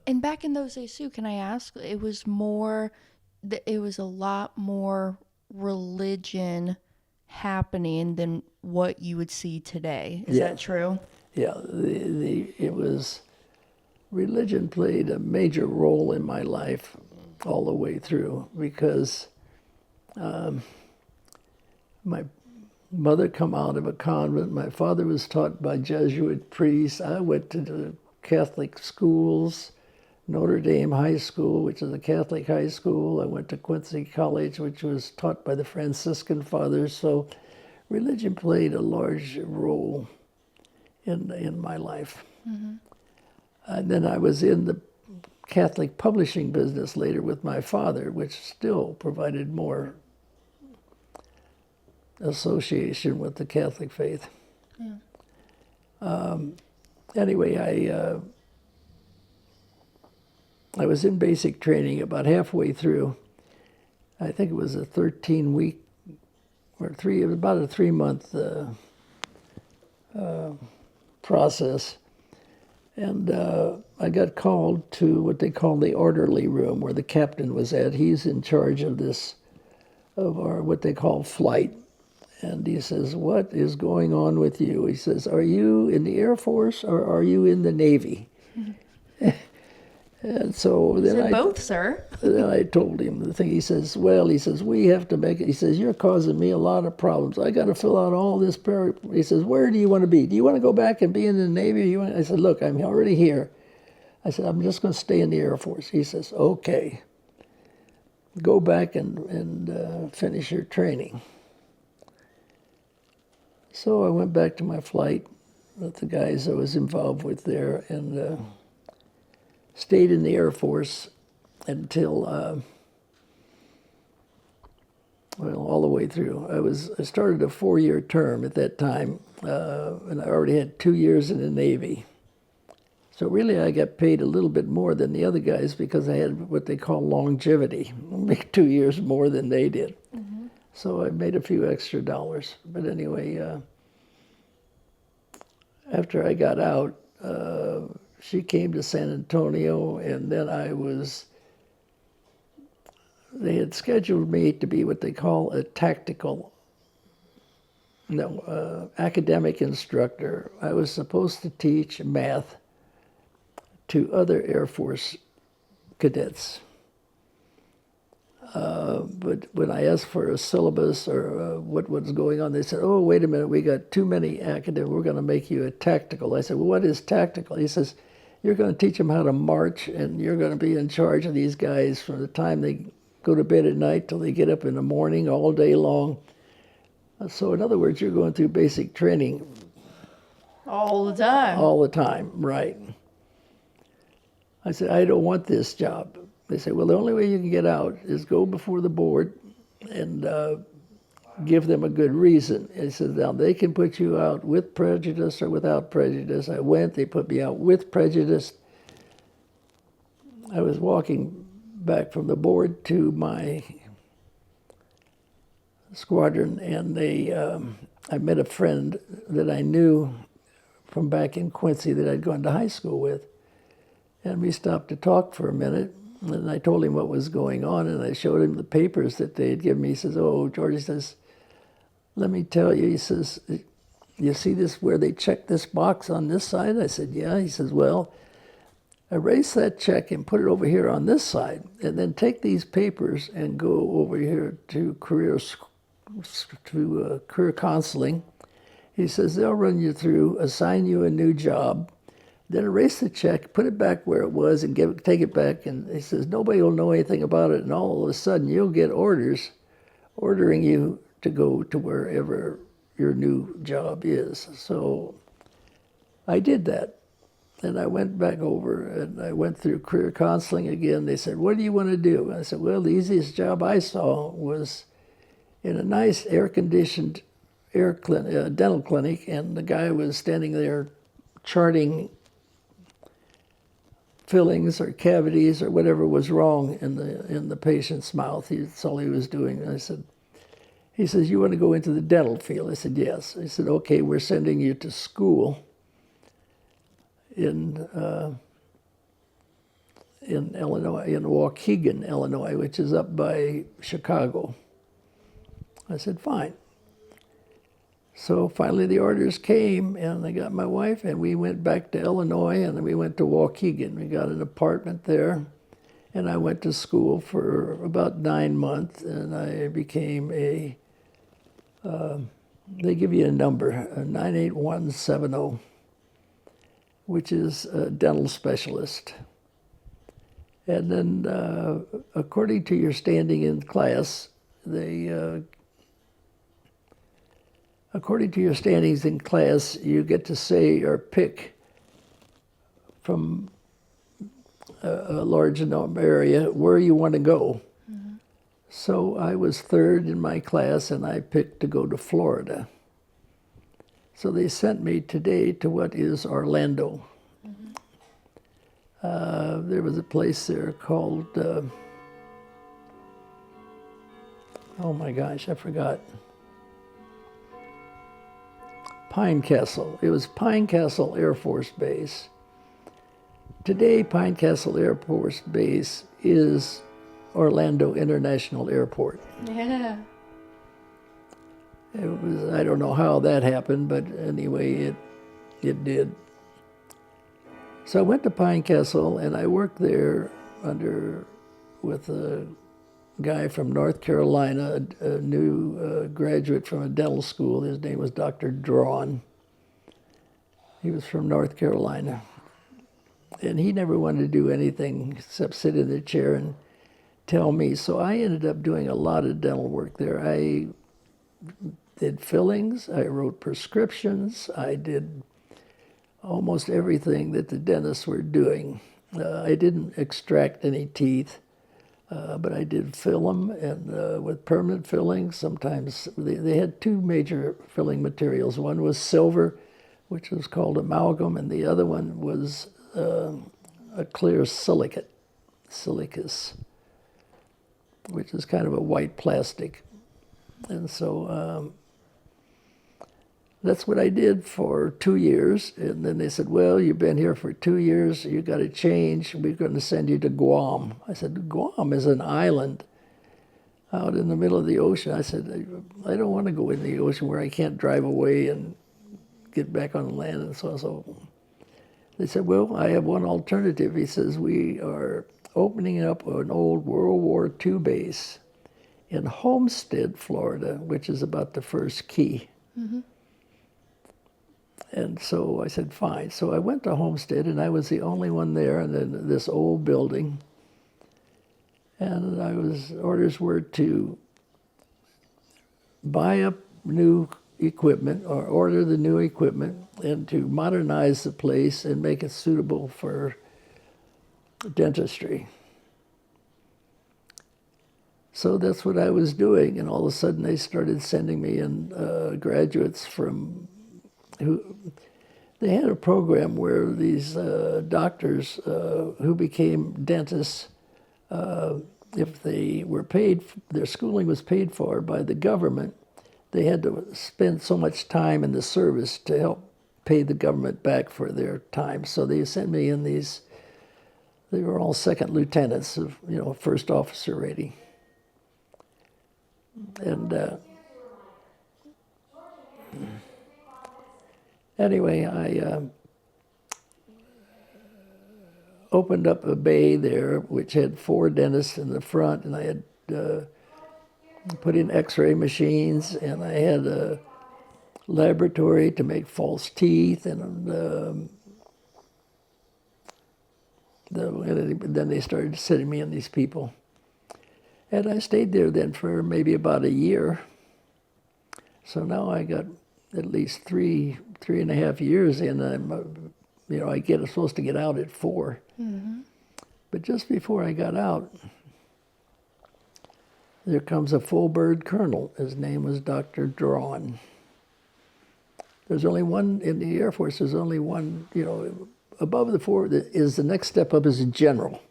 And back in those days too, can I ask, it was a lot more religion happening than what you would see today. Is that true?
Yeah, it was, religion played a major role in my life all the way through, because my mother come out of a convent. My father was taught by Jesuit priests. I went to the Catholic schools, Notre Dame High School, which is a Catholic high school. I went to Quincy College, which was taught by the Franciscan fathers. So religion played a large role in my life. Mm-hmm. And then I was in the Catholic publishing business later with my father, which still provided more association with the Catholic faith. Yeah. Anyway, I was in basic training about halfway through. I think it was a 13-week or about a 3-month process. And I got called to what they call the orderly room, where the captain was at. He's in charge of our what they call flight. And he says, what is going on with you? He says, are you in the Air Force or are you in the Navy? And so then
both, sir.
Then I told him the thing. He says, we have to make it. He says, you're causing me a lot of problems. I got to fill out all this. He says, where do you want to be? Do you want to go back and be in the Navy? I said, look, I'm already here. I said, I'm just going to stay in the Air Force. He says, okay. Go back and finish your training. So I went back to my flight with the guys I was involved with there, and stayed in the Air Force until well, all the way through. I started a 4-year term at that time, and I already had 2 years in the Navy. So really, I got paid a little bit more than the other guys because I had what they call longevity, 2 years more than they did. Mm-hmm. So I made a few extra dollars. But anyway, after I got out, she came to San Antonio, and then they had scheduled me to be what they call a academic instructor. I was supposed to teach math to other Air Force cadets. But when I asked for a syllabus or what was going on, they said, oh, wait a minute, we got too many academic, we're going to make you a tactical. I said, well, what is tactical? He says, you're going to teach them how to march, and you're going to be in charge of these guys from the time they go to bed at night till they get up in the morning all day long. So in other words, you're going through basic training.
All the time.
All the time, right. I said, I don't want this job. They said, well, the only way you can get out is go before the board and give them a good reason. He said, now they can put you out with prejudice or without prejudice. I went, they put me out with prejudice. I was walking back from the board to my squadron, and I met a friend that I knew from back in Quincy that I'd gone to high school with. And we stopped to talk for a minute, and I told him what was going on, and I showed him the papers that they had given me. He says, oh, George, he says, let me tell you, he says, you see this where they check this box on this side? I said, yeah. He says, well, erase that check and put it over here on this side, and then take these papers and go over here to career counseling. He says, they'll run you through, assign you a new job, then erase the check, put it back where it was, and take it back. And he says, nobody will know anything about it, and all of a sudden you'll get orders ordering you to go to wherever your new job is. So I did that. And I went back over, and I went through career counseling again. They said, what do you want to do? And I said, well, the easiest job I saw was in a nice air-conditioned dental clinic, and the guy was standing there charting fillings or cavities or whatever was wrong in the patient's mouth. That's all he was doing. And he says, you want to go into the dental field? I said, yes. He said, okay, we're sending you to school in Illinois, in Waukegan, Illinois, which is up by Chicago. I said, fine. So finally the orders came, and I got my wife, and we went back to Illinois, and then we went to Waukegan. We got an apartment there, and I went to school for about 9 months, and I became they give you a number, a 98170, which is a dental specialist. And then according to your standing in class, according to your standings in class, you get to say or pick from a large area where you want to go. Mm-hmm. So I was third in my class, and I picked to go to Florida. So they sent me today to what is Orlando. Mm-hmm. There was a place there called, oh my gosh, I forgot. Pine Castle. It was Pine Castle Air Force Base. Today, Pine Castle Air Force Base is Orlando International Airport.
Yeah.
It was, I don't know how that happened, but anyway, it did. So I went to Pine Castle, and I worked there with a guy from North Carolina, a new graduate from a dental school. His name was Dr. Drawn. He was from North Carolina. And he never wanted to do anything except sit in the chair and tell me. So I ended up doing a lot of dental work there. I did fillings, I wrote prescriptions, I did almost everything that the dentists were doing. I didn't extract any teeth. But I did fill them and with permanent filling. Sometimes they had two major filling materials. One was silver, which was called amalgam, and the other one was a clear silicus, which is kind of a white plastic. And so that's what I did for 2 years. And then they said, well, you've been here for 2 years. You got to change. We're going to send you to Guam. I said, Guam is an island out in the middle of the ocean. I said, I don't want to go in the ocean where I can't drive away and get back on the land. And so they said, well, I have one alternative. He says, we are opening up an old World War II base in Homestead, Florida, which is about the first key. Mm-hmm. And so I said, fine. So I went to Homestead, and I was the only one there in this old building. And orders were to buy up new equipment or order the new equipment and to modernize the place and make it suitable for dentistry. So that's what I was doing, and all of a sudden they started sending me in graduates they had a program where these doctors who became dentists, if they were paid, their schooling was paid for by the government, they had to spend so much time in the service to help pay the government back for their time. So they sent me in these, they were all second lieutenants of, first officer rating. And anyway, I opened up a bay there, which had 4 dentists in the front, and I had put in x-ray machines, and I had a laboratory to make false teeth, and then they started sending me in these people. And I stayed there then for maybe about a year. So now I got at least three and a half years in. I'm, supposed to get out at 4. Mm-hmm. But just before I got out, there comes a full bird colonel. His name was Dr. Drawn. There's only one in the Air Force. There's only one, above the 4 is the next step up is a general.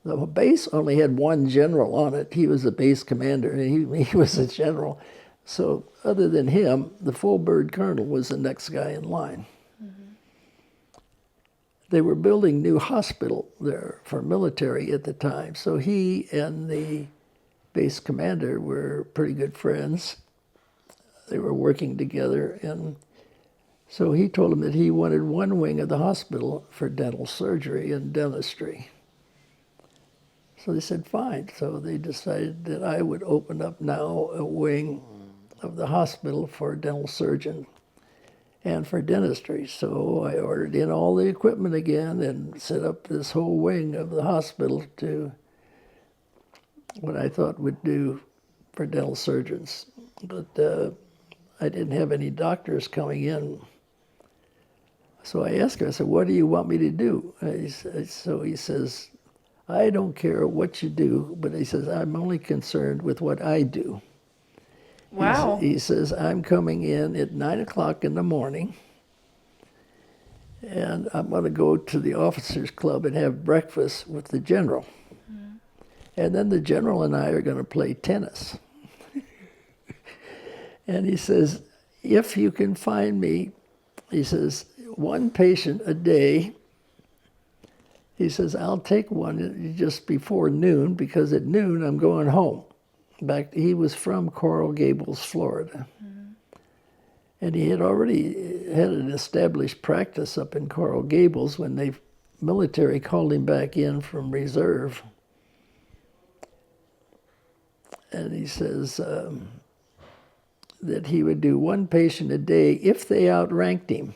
The base only had one general on it. He was the base commander, and he was a general. So other than him, the full bird colonel was the next guy in line. Mm-hmm. They were building new hospital there for military at the time. So he and the base commander were pretty good friends. They were working together, and so he told him that he wanted one wing of the hospital for dental surgery and dentistry. So they said, fine. So they decided that I would open up now a wing of the hospital for dental surgeon and for dentistry. So I ordered in all the equipment again and set up this whole wing of the hospital to what I thought would do for dental surgeons. But I didn't have any doctors coming in. So I asked him, I said, what do you want me to do? So he says, I don't care what you do, but he says, I'm only concerned with what I do.
Wow.
He says, I'm coming in at 9 o'clock in the morning, and I'm going to go to the officers' club and have breakfast with the general. Mm-hmm. And then the general and I are going to play tennis. And he says, if you can find me, he says, 1 patient a day. He says, I'll take one just before noon, because at noon I'm going home. He was from Coral Gables, Florida. Mm-hmm. And he had already had an established practice up in Coral Gables when the military called him back in from reserve. And he says that he would do 1 patient a day if they outranked him.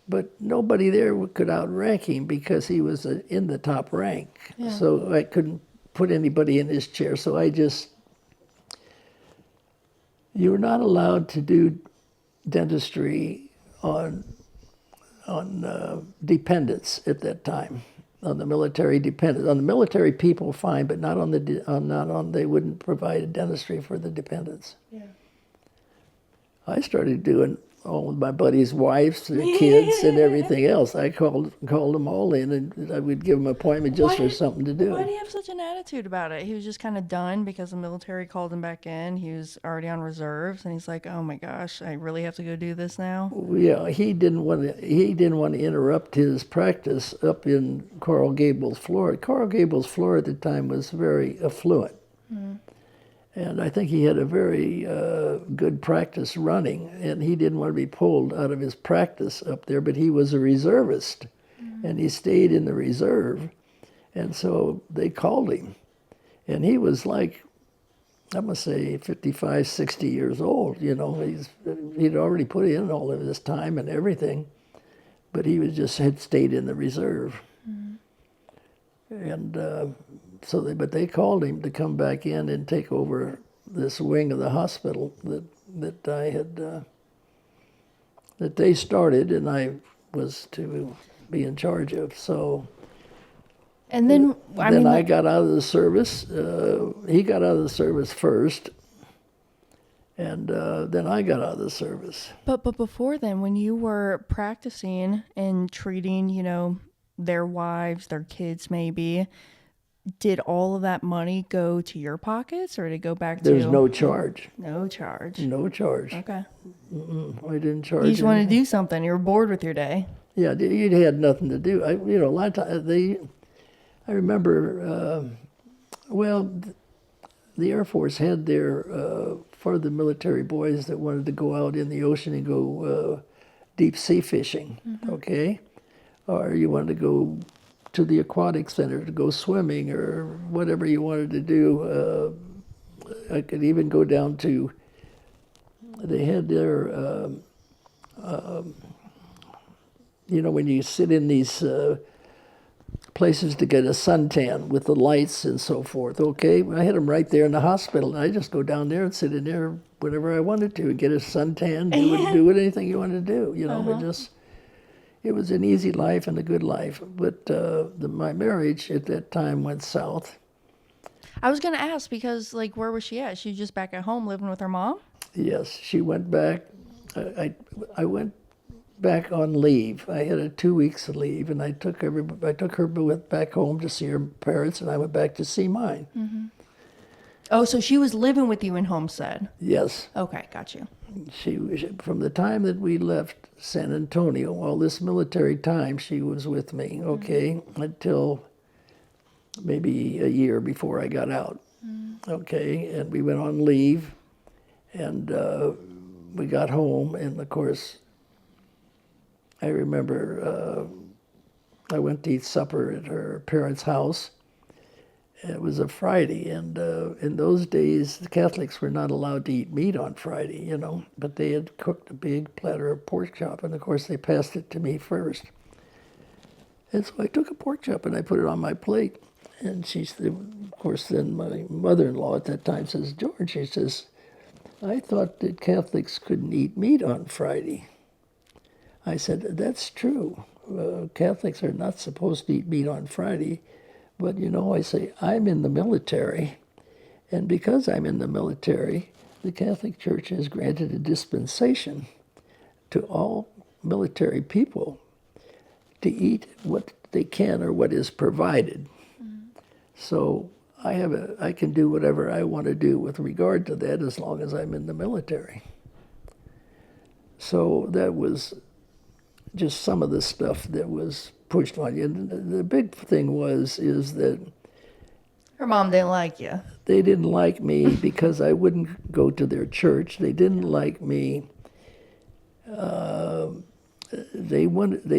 But nobody there could outrank him because he was in the top rank. Yeah. So I couldn't put anybody in his chair. So you were not allowed to do dentistry on dependents at that time. on the military dependents. On the military people, fine, but not on they wouldn't provide a dentistry for the dependents.
Yeah.
I started doing all of my buddies' wives, their kids, and everything else. I called them all in, and I would give them an appointment just for something to do.
Why do you have such an attitude about it? He was just kind of done because the military called him back in. He was already on reserves, and he's like, "Oh my gosh, I really have to go do this now."
Yeah, he didn't want to interrupt his practice up in Coral Gables, Florida. Coral Gables, Florida at the time was very affluent. And I think he had a very good practice running, and he didn't want to be pulled out of his practice up there, but he was a reservist, and he stayed in the reserve. And so they called him, and he was like, I must say, 55, 60 years old. You know, he'd already put in all of his time and everything, but he had stayed in the reserve. And but they called him to come back in and take over this wing of the hospital that I had that they started, and I was to be in charge of. So.
And then
I got out of the service. He got out of the service first, and then I got out of the service.
But before then, when you were practicing and treating, their wives, their kids, maybe, did all of that money go to your pockets, or did it go back to?
There's no charge.
No charge.
No charge.
Okay.
I didn't charge.
You just wanted to do something. You were bored with your day.
Yeah, you had nothing to do. A lot of times I remember, the Air Force had their, for the military boys that wanted to go out in the ocean and go deep sea fishing, okay? Or you wanted to go to the aquatic center to go swimming or whatever you wanted to do. I could even go down to, they had their, when you sit in these places to get a suntan with the lights and so forth. Okay, I had them right there in the hospital, and I just go down there and sit in there whenever I wanted to and get a suntan, do anything you wanted to do. It was an easy life and a good life. But my marriage at that time went south.
I was going to ask because, where was she at? She was just back at home living with her mom?
Yes, she went back. I went back on leave. I had a 2 weeks of leave, and I took her back home to see her parents, and I went back to see mine.
Oh, so she was living with you in Homestead?
Yes.
Okay, got you.
She from the time that we left San Antonio, all this military time, she was with me. Okay, until maybe a year before I got out. Okay, and we went on leave, and we got home, and of course, I remember I went to eat supper at her parents' house. It was a Friday, and in those days, the Catholics were not allowed to eat meat on Friday, but they had cooked a big platter of pork chop, and of course they passed it to me first. And so I took a pork chop and I put it on my plate. And of course, then my mother-in-law at that time says, "George," she says, "I thought that Catholics couldn't eat meat on Friday." I said, "That's true. Catholics are not supposed to eat meat on Friday. But, I say, I'm in the military. And because I'm in the military, the Catholic Church has granted a dispensation to all military people to eat what they can or what is provided. So I can do whatever I want to do with regard to that as long as I'm in the military." So that was just some of the stuff that was pushed on you. And the big thing is that
her mom didn't like you.
They didn't like me because I wouldn't go to their church. They didn't like me. They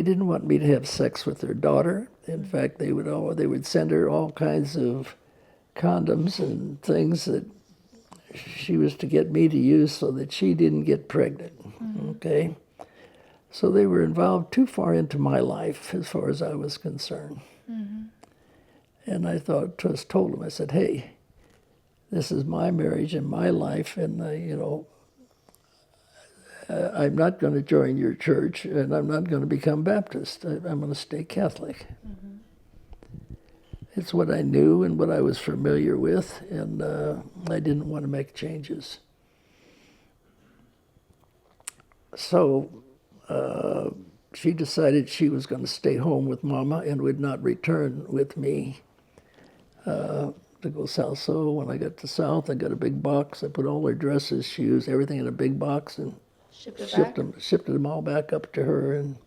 didn't want me to have sex with their daughter. In fact, they would send her all kinds of condoms and things that she was to get me to use so that she didn't get pregnant. Okay. So they were involved too far into my life as far as I was concerned. And I just told them, I said, "Hey, this is my marriage and my life, and I'm not going to join your church, and I'm not going to become Baptist. I'm going to stay Catholic." It's what I knew and what I was familiar with, and I didn't want to make changes. So she decided she was going to stay home with Mama and would not return with me to go south. So when I got to south, I got a big box. I put all her dresses, shoes, everything in a big box, and shipped them all back up to her in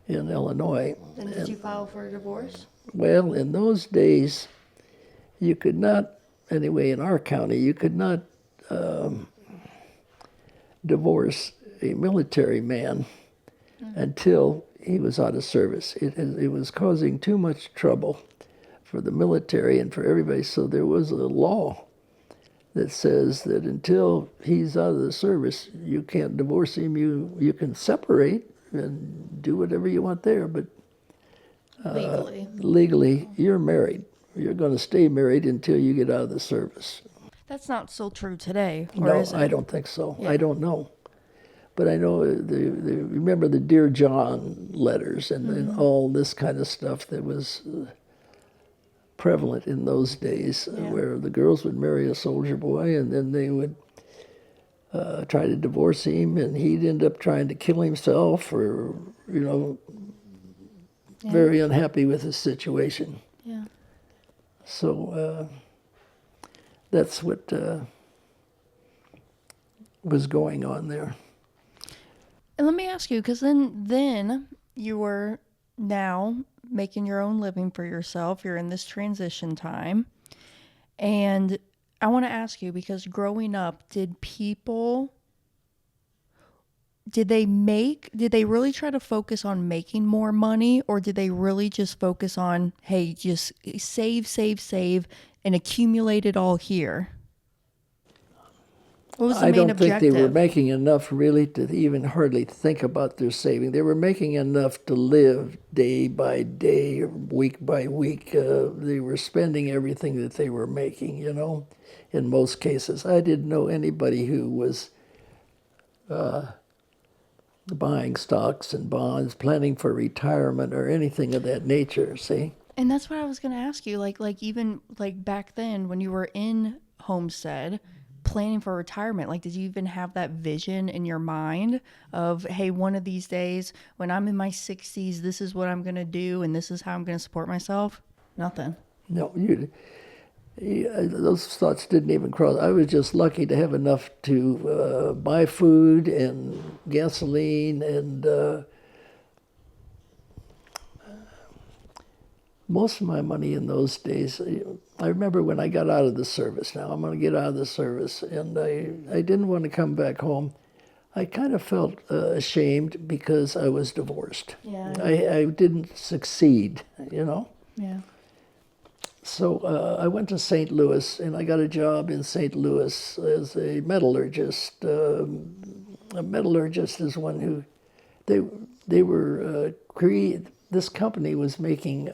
Illinois.
And did you file for a divorce?
Well, in those days, you could not, anyway, in our county, you could not divorce a military man until he was out of service. It was causing too much trouble for the military and for everybody, so there was a law that says that until he's out of the service, you can't divorce him. You can separate and do whatever you want there, but legally, you're married. You're going to stay married until you get out of the service.
That's not still true today, or
No,
is it?
I don't think so.
Yeah.
I don't know. But I know, remember the Dear John letters and all this kind of stuff that was prevalent in those days, where the girls would marry a soldier boy and then they would try to divorce him, and he'd end up trying to kill himself or, very unhappy with his situation.
Yeah.
So that's what was going on there.
And let me ask you, because then you were now making your own living for yourself. You're in this transition time. And I want to ask you, because growing up, did they really try to focus on making more money, or did they really just focus on, hey, just save, and accumulate it all here? What was the main objective?
I don't think they were making enough really to even hardly think about their saving. They were making enough to live day by day, or week by week. They were spending everything that they were making, in most cases. I didn't know anybody who was buying stocks and bonds, planning for retirement or anything of that nature, see?
And that's what I was going to ask you. Like even like back then when you were in Homestead, planning for retirement, like did you even have that vision in your mind of, hey, one of these days when I'm in my 60s, this is what I'm going to do and this is how I'm going to support myself? Nothing.
No, those thoughts didn't even cross. I was just lucky to have enough to buy food and gasoline and most of my money in those days. I remember when I got out of the service. Now I'm going to get out of the service, and I didn't want to come back home. I kind of felt ashamed because I was divorced.
Yeah.
I didn't succeed,
Yeah.
So I went to St. Louis, and I got a job in St. Louis as a metallurgist. A metallurgist is one who they were this company was making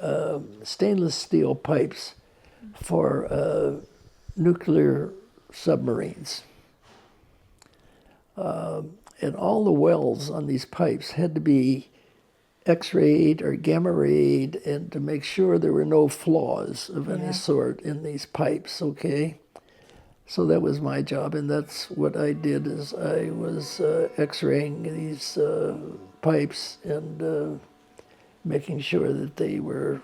stainless steel pipes for nuclear submarines. And all the welds on these pipes had to be X-rayed or gamma-rayed, and to make sure there were no flaws of any sort in these pipes, okay? So that was my job, and that's what I did, is I was X-raying these pipes and making sure that they were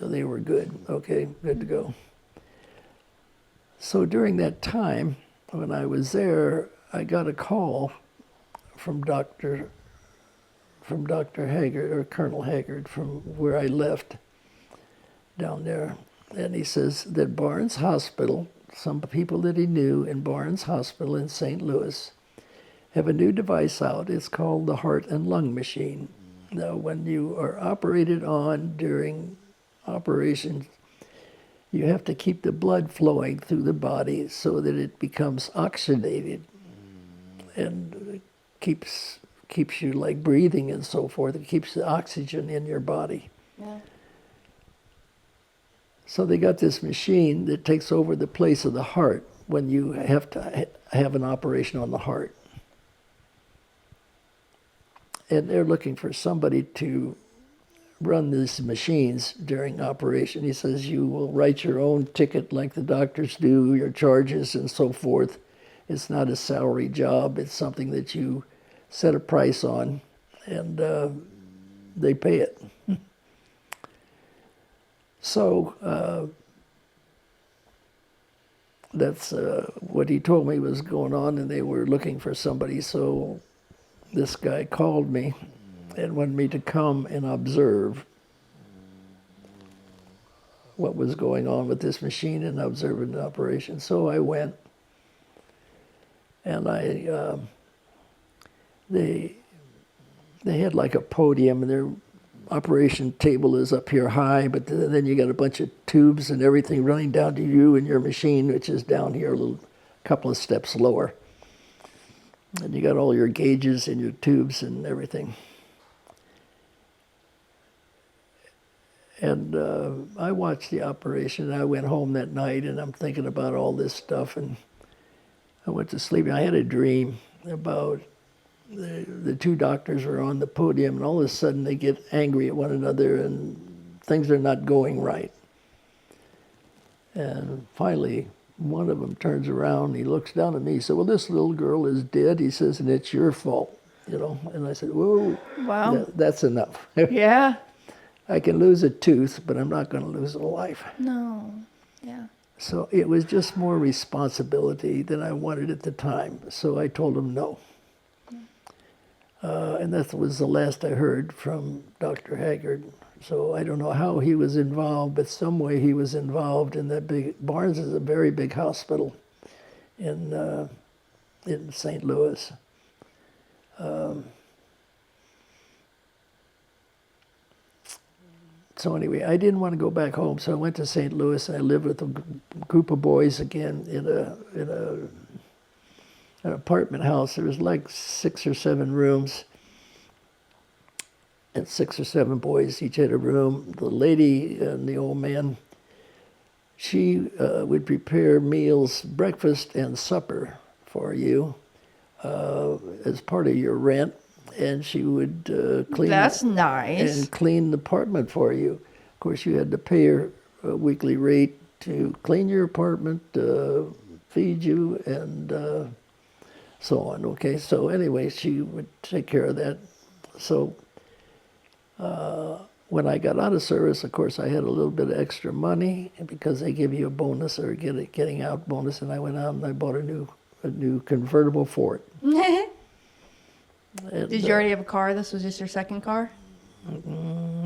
good, okay, good to go. So during that time, when I was there, I got a call from Dr. Haggard, or Colonel Haggard, from where I left down there. And he says that Barnes Hospital, some people that he knew in Barnes Hospital in St. Louis, have a new device out. It's called the heart and lung machine. Now, when you are operated on during operations, you have to keep the blood flowing through the body so that it becomes oxygenated and keeps you like breathing and so forth. It keeps the oxygen in your body.
Yeah.
So they got this machine that takes over the place of the heart when you have to have an operation on the heart. And they're looking for somebody to run these machines during operation. He says you will write your own ticket like the doctors do, your charges and so forth. It's not a salary job. It's something that you set a price on, and they pay it. So that's what he told me was going on, and they were looking for somebody. So this guy called me and wanted me to come and observe what was going on with this machine and observe it in operation. So I went, and they had like a podium, and their operation table is up here high, but then you got a bunch of tubes and everything running down to you and your machine, which is down here a couple of steps lower. And you got all your gauges and your tubes and everything. And I watched the operation, and I went home that night, and I'm thinking about all this stuff, and I went to sleep. I had a dream about the two doctors were on the podium, and all of a sudden they get angry at one another, and things are not going right. And finally, one of them turns around, and he looks down at me. He said, "Well, this little girl is dead," he says, "and it's your fault." You know, and I said, "Whoa,
Wow.
that's enough."
Yeah.
I can lose a tooth, but I'm not going to lose a life.
No. Yeah.
So it was just more responsibility than I wanted at the time. So I told him no. And that was the last I heard from Dr. Haggard. So I don't know how he was involved, but some way he was involved in that big. Barnes is a very big hospital in St. Louis. So anyway, I didn't want to go back home, so I went to St. Louis, and I lived with a group of boys again in an apartment house. There was like 6 or 7 rooms, and 6 or 7 boys each had a room. The lady and the old man, she would prepare meals, breakfast and supper for you as part of your rent. And she would clean.
That's nice.
And clean the apartment for you. Of course, you had to pay her a weekly rate to clean your apartment, feed you, and so on. Okay, so anyway, she would take care of that. So when I got out of service, of course, I had a little bit of extra money because they give you a bonus or getting out bonus, and I went out and I bought a new convertible Ford. And,
Did you already have a car? This was just your second car?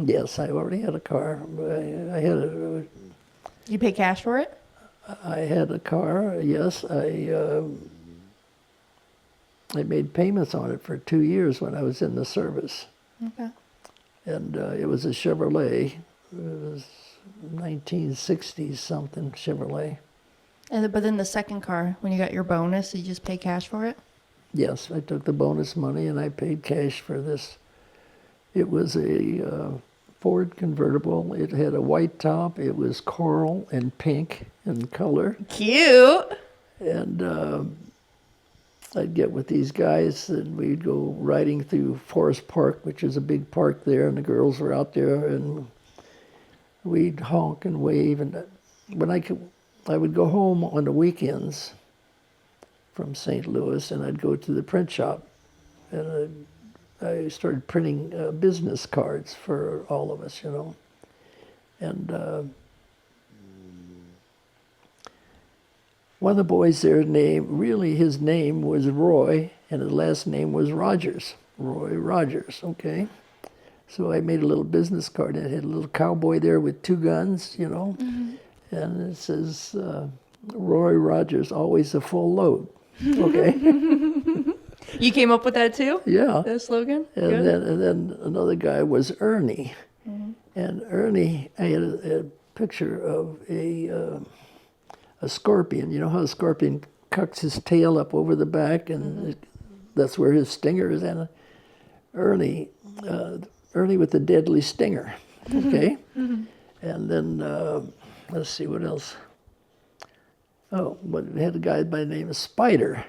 Yes, I already had a car. I had
You pay cash for it?
I had a car. Yes, I made payments on it for 2 years when I was in the service.
Okay.
And it was a Chevrolet. It was 1960s something Chevrolet.
But then the second car, when you got your bonus, did you just pay cash for it?
Yes, I took the bonus money and I paid cash for this. It was a Ford convertible. It had a white top. It was coral and pink in color.
Cute.
And I'd get with these guys and we'd go riding through Forest Park, which is a big park there, and the girls were out there, and we'd honk and wave. And when I would go home on the weekends from St. Louis, and I'd go to the print shop, and I started printing business cards for all of us, you know. And one of the boys there, his name was Roy, and his last name was Rogers, Roy Rogers, okay? So I made a little business card, and it had a little cowboy there with 2 guns, you know, and it says, Roy Rogers, always a full load. Okay.
You came up with that too?
Yeah.
The slogan?
And then another guy was Ernie. And Ernie, I had a picture of a scorpion. You know how a scorpion cocks his tail up over the back, and that's where his stinger is. And Ernie with the deadly stinger. Okay. And then let's see what else. Oh, but it had a guy by the name of Spider.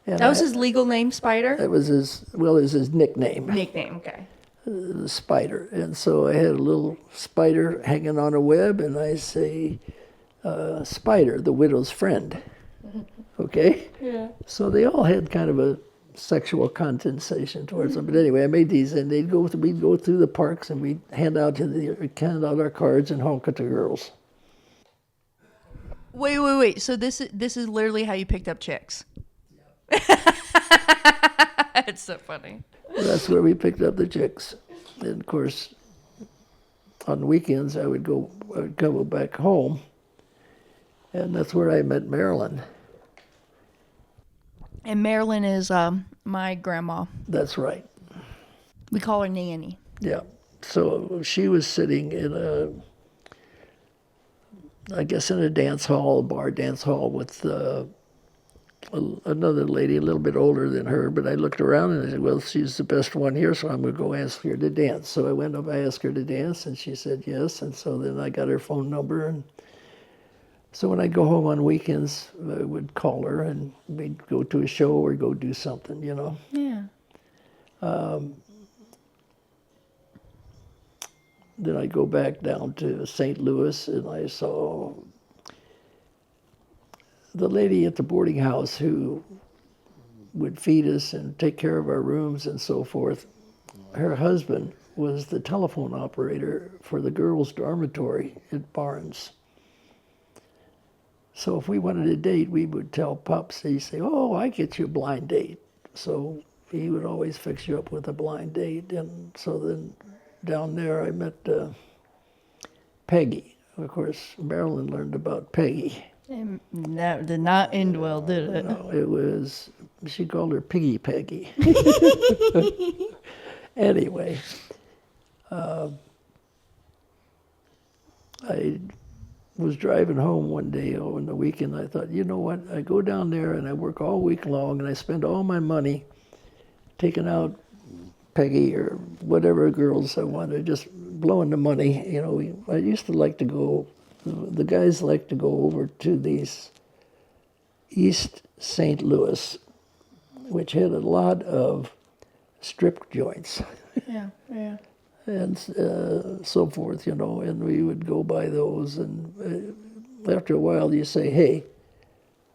And
that was his legal name, Spider?
It was his nickname.
Nickname, okay.
the spider. And so I had a little spider hanging on a web, and I say, spider, the widow's friend. Okay?
Yeah.
So they all had kind of a sexual connotation towards them. But anyway, I made these, and we'd go through the parks, and we'd hand out our cards and honk at the girls.
Wait. So this is literally how you picked up chicks. It's so funny.
That's where we picked up the chicks. And of course, on weekends I would go back home, and that's where I met Marilyn.
And Marilyn is my grandma.
That's right.
We call her Nanny.
Yeah. So she was sitting in a dance hall, a bar dance hall with another lady a little bit older than her, but I looked around and I said, well, she's the best one here, so I'm going to go ask her to dance. So I went up, I asked her to dance, and she said yes, and so then I got her phone number, and so when I go home on weekends, I would call her, and we'd go to a show or go do something, you know.
Yeah.
Then I go back down to St. Louis, and I saw the lady at the boarding house who would feed us and take care of our rooms and so forth. Her husband was the telephone operator for the girls' dormitory at Barnes. So if we wanted a date, we would tell Pops, he'd say, oh, I get you a blind date. So he would always fix you up with a blind date. And so then down there I met Peggy. Of course, Marilyn learned about Peggy.
And that did not end well, did it?
No, it was, she called her Piggy Peggy. Anyway, I was driving home one day on the weekend. I thought, you know what? I go down there and I work all week long and I spend all my money taking out Peggy or whatever girls I wanted, just blowing the money. You know, I used to like to go, the guys like to go over to these East St. Louis, which had a lot of strip joints.
Yeah.
And so forth, you know, and we would go by those, and after a while you say, hey,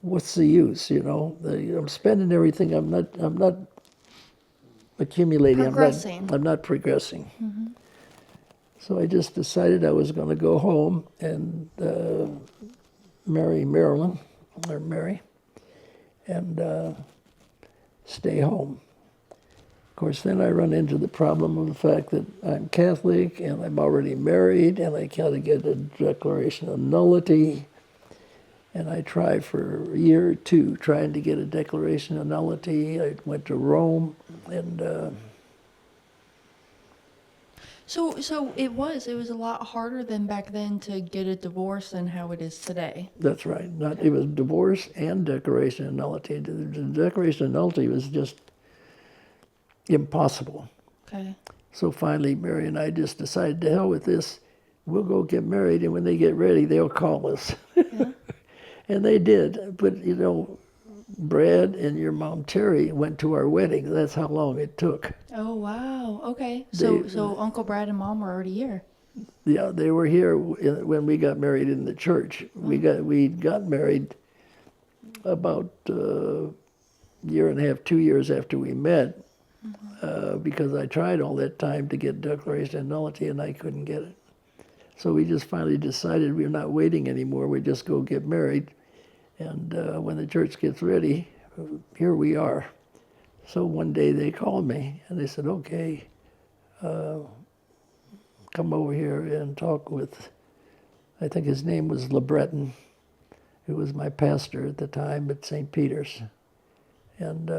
what's the use, you know? I'm spending everything, I'm not accumulating,
Progressing.
I'm not progressing. Mm-hmm. So I just decided I was going to go home and marry Marilyn, or Mary, and stay home. Of course, then I run into the problem of the fact that I'm Catholic and I'm already married and I got to get a declaration of nullity. And I tried for a year or two trying to get a declaration of nullity. I went to Rome and...
So it was a lot harder than back then to get a divorce than how it is today.
That's right. It was divorce and declaration of nullity. The declaration of nullity was just impossible.
Okay.
So finally, Mary and I just decided, to hell with this. We'll go get married, and when they get ready, they'll call us. Yeah. And they did. But, you know, Brad and your mom, Terry, went to our wedding. That's how long it took.
Oh, wow. Okay. So Uncle Brad and Mom were already here.
Yeah, they were here when we got married in the church. Oh. We got married about a year and a half, 2 years after we met. Mm-hmm. Because I tried all that time to get declaration of nullity and I couldn't get it. So we just finally decided we're not waiting anymore. We just go get married. And when the church gets ready, here we are. So one day they called me and they said, okay, come over here and talk with, I think his name was LeBreton, who was my pastor at the time at St. Peter's. And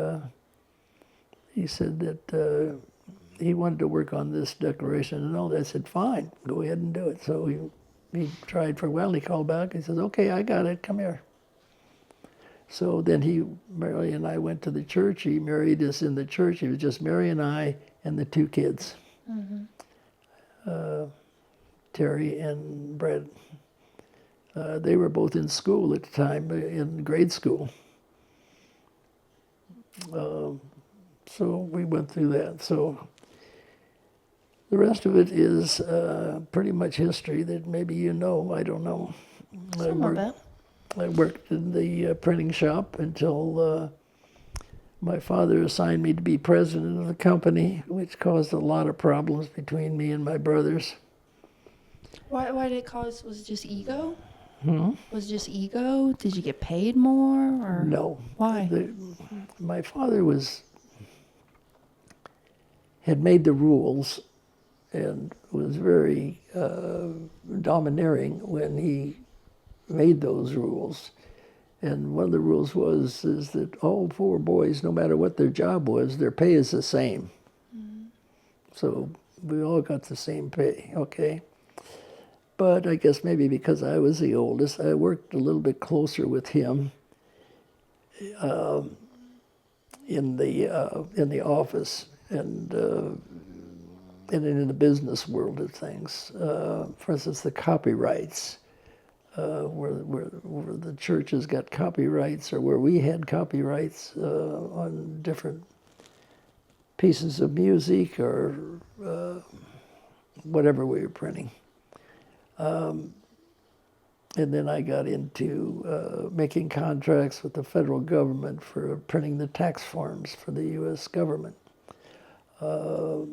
he said that he wanted to work on this declaration and all that. I said, fine, go ahead and do it. So he tried for a while. He called back. He says, okay, I got it. Come here. So then Mary and I went to the church. He married us in the church. It was just Mary and I and the two kids, mm-hmm. Terry and Brad. They were both in school at the time, in grade school. So we went through that. So The rest of it is pretty much history that maybe you know. I don't know.
Some of it.
I worked in the printing shop until my father assigned me to be president of the company, which caused a lot of problems between me and my brothers.
Why did it cause? Was it just ego?
Hmm?
Was it just ego? Did you get paid more, or
No.
why?
My father had made the rules and was very domineering when he made those rules. And one of the rules is that all four boys, no matter what their job was, their pay is the same. Mm-hmm. So we all got the same pay, okay? But I guess maybe because I was the oldest, I worked a little bit closer with him in the office and in the business world of things. For instance, the copyrights. Where the churches got copyrights, or where we had copyrights on different pieces of music or whatever we were printing. And then I got into making contracts with the federal government for printing the tax forms for the U.S. government. I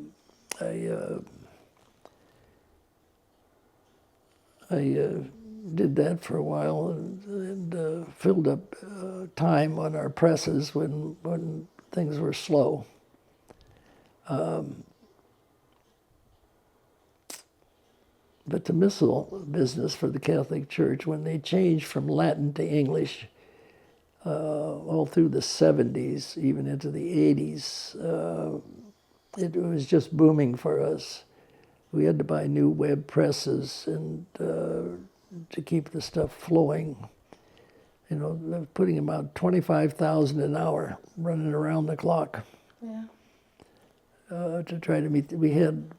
did that for a while and filled up time on our presses when things were slow. But the missile business for the Catholic Church, when they changed from Latin to English, all through the 70s, even into the 80s, it was just booming for us. We had to buy new web presses and to keep the stuff flowing. You know, putting about 25,000 an hour running around the clock.
Yeah.
To try to meet. We had.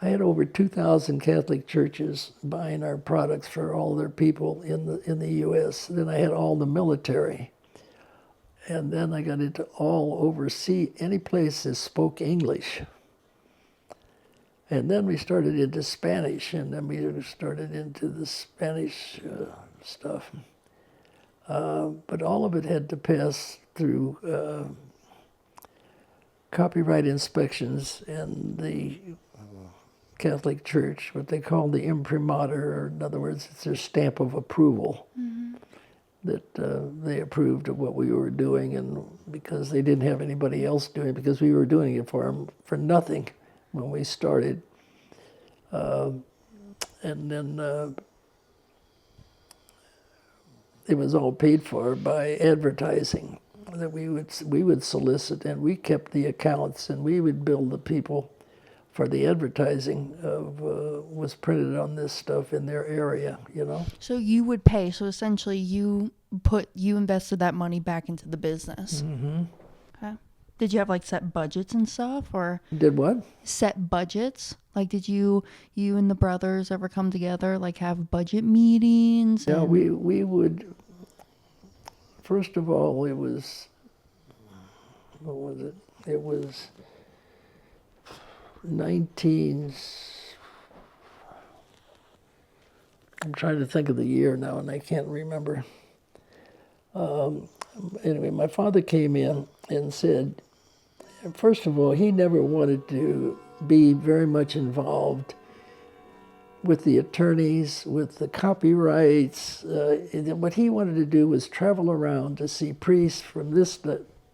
I had over 2,000 Catholic churches buying our products for all their people in the U.S. Then I had all the military. And then I got into all overseas, any place that spoke English. And then we started into Spanish, and then we started into the Spanish stuff. But all of it had to pass through copyright inspections and the Catholic Church, what they call the imprimatur, or in other words, it's their stamp of approval. Mm-hmm. That they approved of what we were doing, and because they didn't have anybody else doing it, because we were doing it for them for nothing when we started. And then it was all paid for by advertising that we would solicit, and we kept the accounts, and we would bill the people for the advertising of was printed on this stuff in their area, you know.
So you would pay. So essentially, you invested that money back into the business.
Mm-hmm.
Okay. Did you have like set budgets and stuff, or
did what?
Set budgets? Like, did you and the brothers ever come together, like have budget meetings?
Yeah, we would. First of all, it was. What was it? It was 19. I'm trying to think of the year now, and I can't remember. Anyway, my father came in and said, first of all, he never wanted to be very much involved with the attorneys, with the copyrights. What he wanted to do was travel around to see priests from this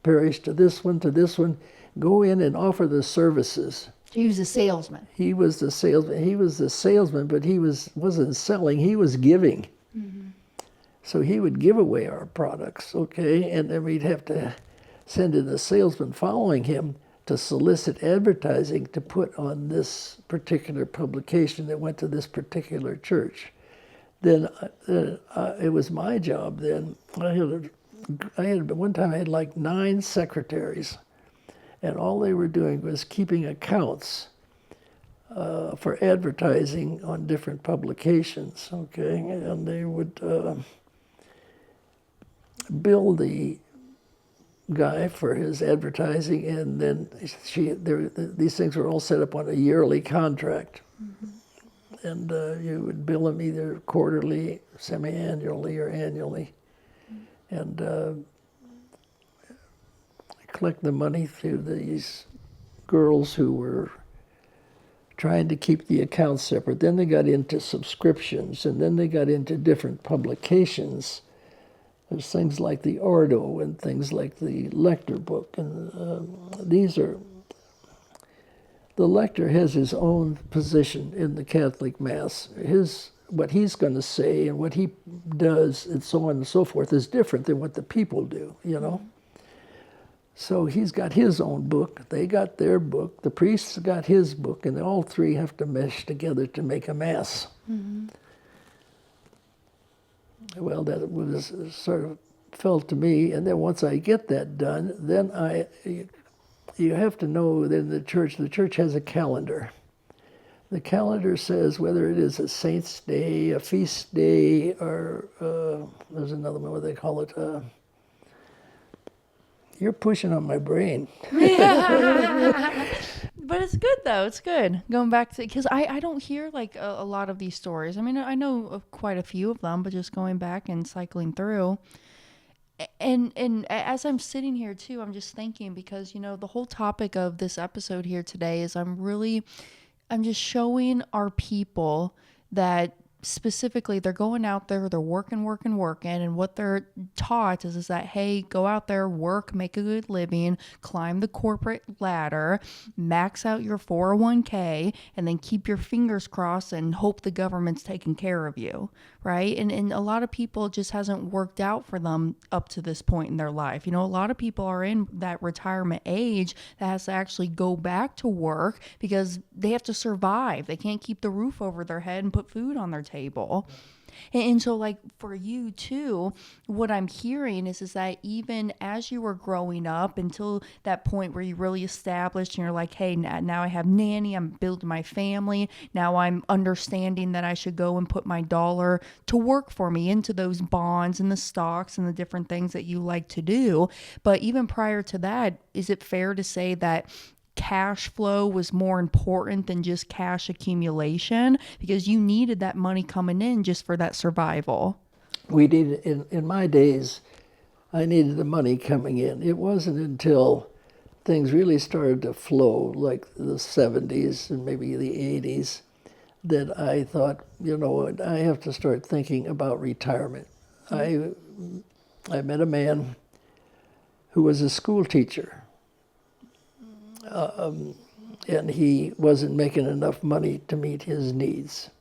parish to this one, go in and offer the services.
He was a salesman.
He was the salesman, but he wasn't selling, he was giving. Mm-hmm. So he would give away our products, okay? And then we'd have to send in a salesman following him to solicit advertising to put on this particular publication that went to this particular church. Then it was my job then. One time I had like 9 secretaries, and all they were doing was keeping accounts for advertising on different publications, okay? And they would bill the guy for his advertising, and then these things were all set up on a yearly contract. And you would bill them either quarterly, semi-annually, or annually. And collect the money through these girls who were trying to keep the accounts separate. Then they got into subscriptions, and then they got into different publications. There's things like the Ordo and things like the Lector book, and the Lector has his own position in the Catholic Mass. What he's going to say and what he does and so on and so forth is different than what the people do, you know. So he's got his own book, they got their book, the priest's got his book, and all three have to mesh together to make a Mass. Well, that was sort of felt to me, and then once I get that done, then you have to know that in the church has a calendar. The calendar says whether it is a saint's day, a feast day, or there's another one, what do they call it? You're pushing on my brain.
But it's good, though. It's good. Going back to, because I don't hear like a lot of these stories. I mean, I know of quite a few of them, but just going back and cycling through. And as I'm sitting here, too, I'm just thinking, because, you know, the whole topic of this episode here today is I'm just showing our people that specifically they're going out there, they're working, and what they're taught is that, hey, go out there, work, make a good living, climb the corporate ladder, max out your 401k, and then keep your fingers crossed and hope the government's taking care of you, right? And a lot of people, it just hasn't worked out for them up to this point in their life. You know, a lot of people are in that retirement age that has to actually go back to work because they have to survive. They can't keep the roof over their head and put food on their table. And so, like, for you too, what I'm hearing is that even as you were growing up until that point where you really established and you're like, hey, now I have nanny, I'm building my family, now I'm understanding that I should go and put my dollar to work for me into those bonds and the stocks and the different things that you like to do. But even prior to that, is it fair to say that cash flow was more important than just cash accumulation, because you needed that money coming in just for that survival?
We needed, in my days, I needed the money coming in. It wasn't until things really started to flow, like the 70s and maybe the 80s, that I thought, you know, I have to start thinking about retirement. I met a man who was a school teacher. And he wasn't making enough money to meet his needs.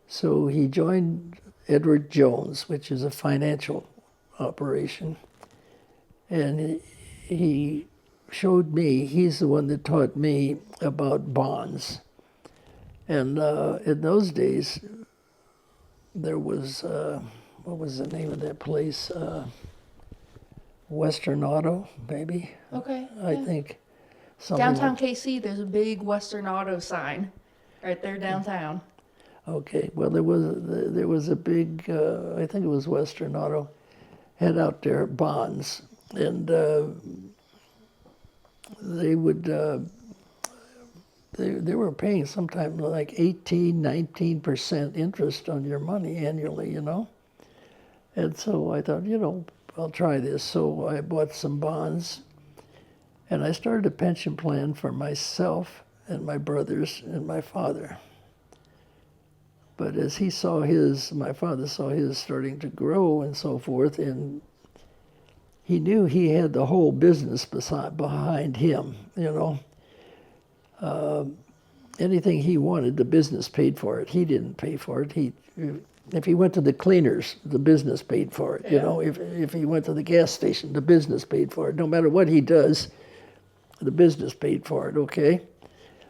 So he joined Edward Jones, which is a financial operation. And he showed me, he's the one that taught me about bonds. And in those days, there was, what was the name of that place? Western Auto, maybe?
Okay.
I think.
Downtown KC, there's a big Western Auto sign right there downtown.
Okay, well, there was a big, I think it was Western Auto, had out there bonds, and they would, they were paying sometimes like 18-19% interest on your money annually, you know? And so I thought, you know, I'll try this. So I bought some bonds. And I started a pension plan for myself and my brothers and my father. But as my father saw his starting to grow and so forth, and he knew he had the whole business behind him, you know. Anything he wanted, the business paid for it. He didn't pay for it. If he went to the cleaners, the business paid for it. Yeah. You know, if he went to the gas station, the business paid for it. No matter what he does, the business paid for it, okay?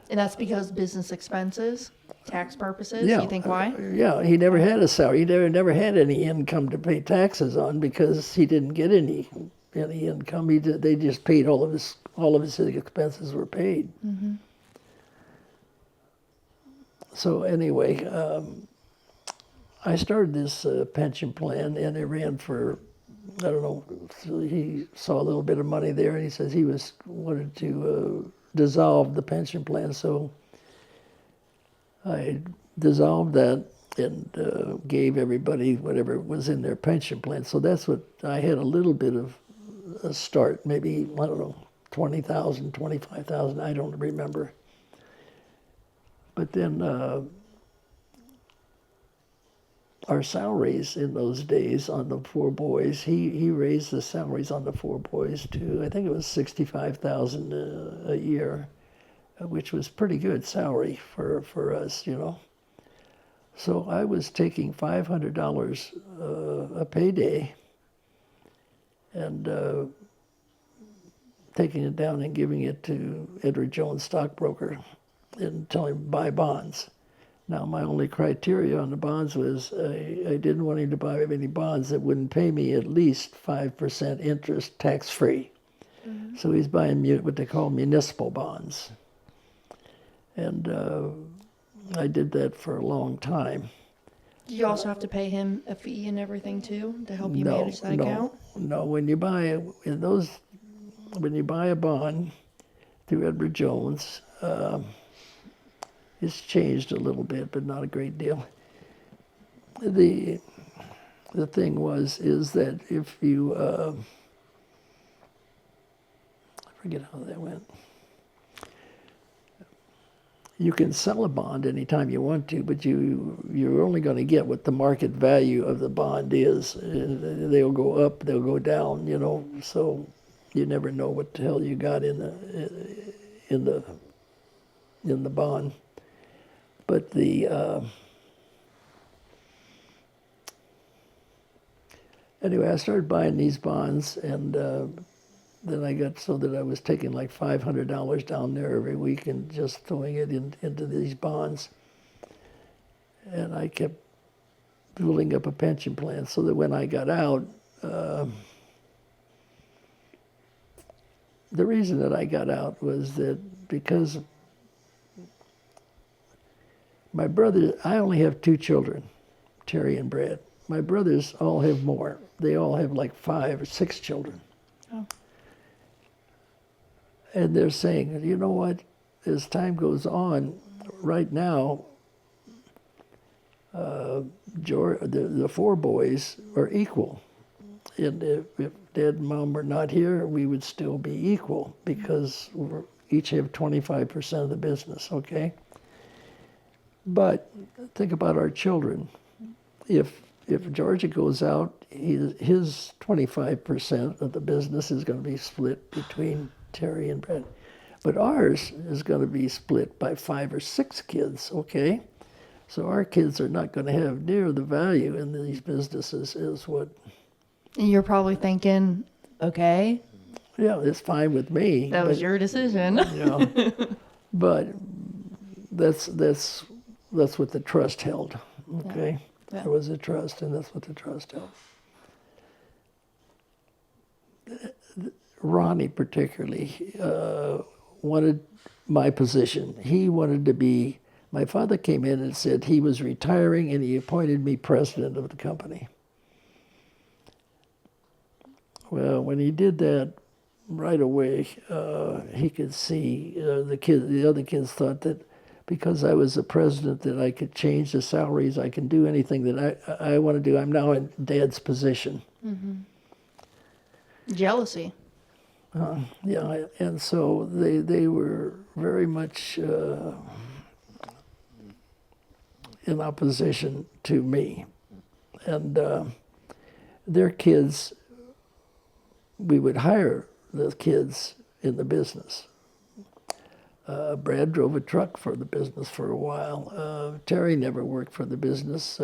And that's because business expenses, tax purposes,
yeah.
You think why?
Yeah, he never had a salary. He never had any income to pay taxes on because he didn't get any income. They just paid all of his expenses were paid. Mm-hmm. So anyway, I started this pension plan, and it ran for I don't know, so he saw a little bit of money there, and he says he wanted to dissolve the pension plan. So I dissolved that and gave everybody whatever was in their pension plan. So that's what I had, a little bit of a start, maybe, I don't know, 20,000, 25,000, I don't remember. But then our salaries in those days on the four boys, he raised the salaries on the four boys to, I think it was 65,000 a year, which was pretty good salary for us, you know. So I was taking $500 a payday and taking it down and giving it to Edward Jones, stockbroker, and telling him to buy bonds. Now, my only criteria on the bonds was I didn't want him to buy any bonds that wouldn't pay me at least 5% interest tax-free. Mm-hmm. So he's buying what they call municipal bonds. And I did that for a long time.
Did you also have to pay him a fee and everything too to help you manage that account?
No, when you buy a bond through Edward Jones, it's changed a little bit, but not a great deal. The thing is that if you I forget how that went. You can sell a bond anytime you want to, but you're only going to get what the market value of the bond is. They'll go up, they'll go down, you know. So you never know what the hell you got in the bond. But anyway, I started buying these bonds, and then I got so that I was taking like $500 down there every week and just throwing it into these bonds. And I kept building up a pension plan so that when I got out, the reason that I got out was that because my brother, I only have two children, Terry and Brad. My brothers all have more. They all have like 5 or 6 children. Oh. And they're saying, you know what, as time goes on, right now, the 4 boys are equal. And if Dad and Mom were not here, we would still be equal because we each have 25% of the business, okay? But think about our children. If Georgia goes out, his 25% of the business is going to be split between Terry and Brad. But ours is going to be split by 5 or 6 kids, okay? So our kids are not going to have near the value in these businesses as what...
And you're probably thinking, okay.
Yeah, it's fine with me.
That was your decision.
You know, but that's what the trust held, okay? Yeah. Yeah. There was a trust, and that's what the trust held. Ronnie particularly wanted my position. He wanted to be, my father came in and said he was retiring and he appointed me president of the company. Well, when he did that, right away, he could see the other kids thought that because I was the president that I could change the salaries, I can do anything that I want to do. I'm now in Dad's position.
Mm-hmm. Jealousy.
Yeah, and so they were very much in opposition to me. And their kids, we would hire the kids in the business. Brad drove a truck for the business for a while. Terry never worked for the business.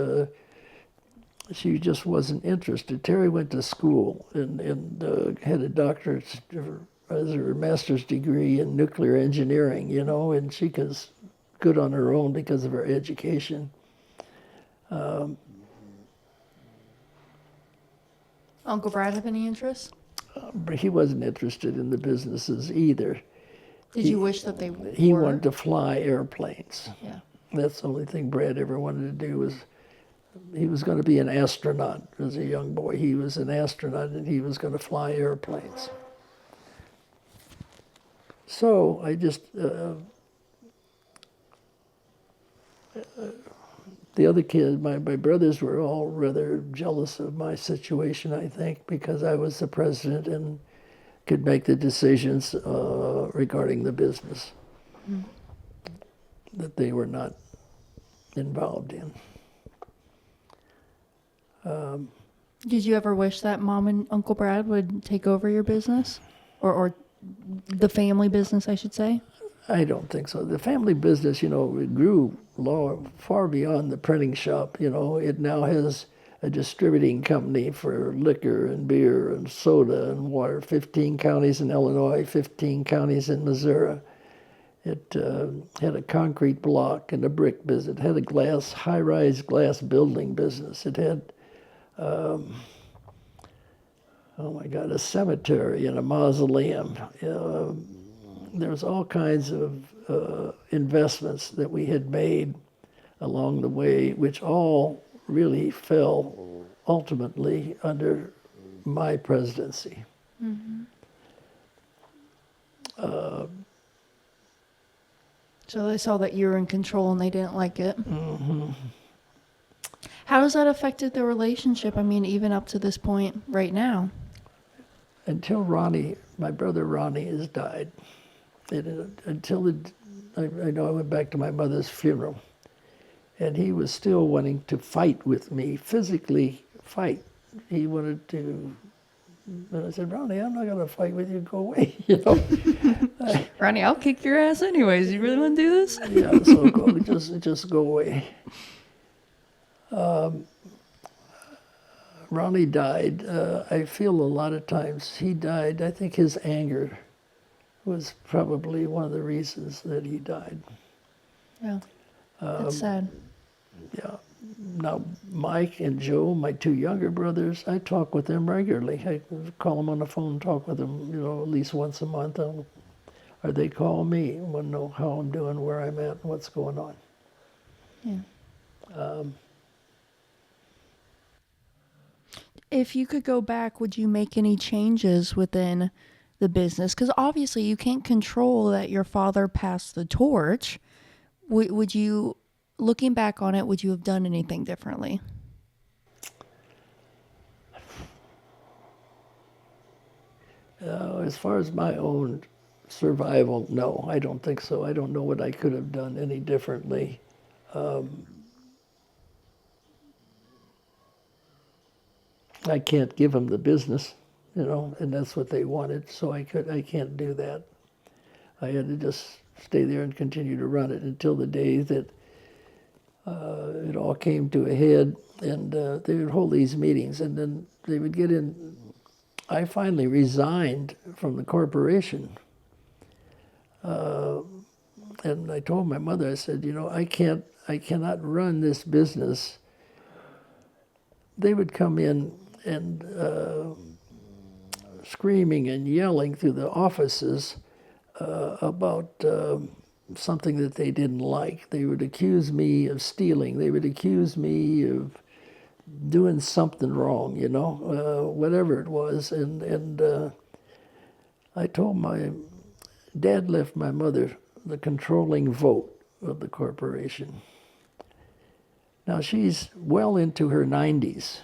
She just wasn't interested. Terry went to school and had a doctorate, as her master's degree in nuclear engineering, you know, and she was good on her own because of her education.
Uncle Brad have any interest?
He wasn't interested in the businesses either.
Did you wish that they were?
He wanted to fly airplanes.
Yeah.
That's the only thing Brad ever wanted to do was he was going to be an astronaut as a young boy. He was an astronaut, and he was going to fly airplanes. So I just, the other kids, my brothers were all rather jealous of my situation, I think, because I was the president and could make the decisions regarding the business that they were not involved in.
Did you ever wish that Mom and Uncle Brad would take over your business? Or the family business, I should say?
I don't think so. The family business, it grew far beyond the printing shop. It now has a distributing company for liquor and beer and soda and water, 15 counties in Illinois, 15 counties in Missouri. It had a concrete block and a brick business. It had a high-rise glass building business. It had, a cemetery and a mausoleum. There's all kinds of investments that we had made along the way, which all really fell ultimately under my presidency.
Mm-hmm. So they saw that you were in control and they didn't like it.
Mm-hmm.
How has that affected the relationship? I mean, even up to this point right now?
Until my brother Ronnie has died. I know I went back to my mother's funeral, and he was still wanting to fight with me, physically fight. He wanted to, and I said, Ronnie, I'm not going to fight with you, go away,
Ronnie, I'll kick your ass anyways. You really want to do this?
Yeah, so just go away. Ronnie died. I feel a lot of times he died. I think his anger was probably one of the reasons that he died.
Yeah, that's sad.
Yeah. Now, Mike and Joe, my two younger brothers, I talk with them regularly. I call them on the phone, talk with them, at least once a month. Or they call me and want to know how I'm doing, where I'm at, and what's going on.
Yeah. If you could go back, would you make any changes within the business? Because obviously you can't control that your father passed the torch. Would you, looking back on it, would you have done anything differently?
As far as my own survival, no, I don't think so. I don't know what I could have done any differently. I can't give them the business, and that's what they wanted, so I can't do that. I had to just stay there and continue to run it until the day that it all came to a head, and they would hold these meetings, and then they would get in. I finally resigned from the corporation, and I told my mother, I said, I cannot run this business. They would come in and screaming and yelling through the offices about something that they didn't like. They would accuse me of stealing. They would accuse me of doing something wrong, whatever it was. And I told my dad left my mother the controlling vote of the corporation. Now she's well into her 90s.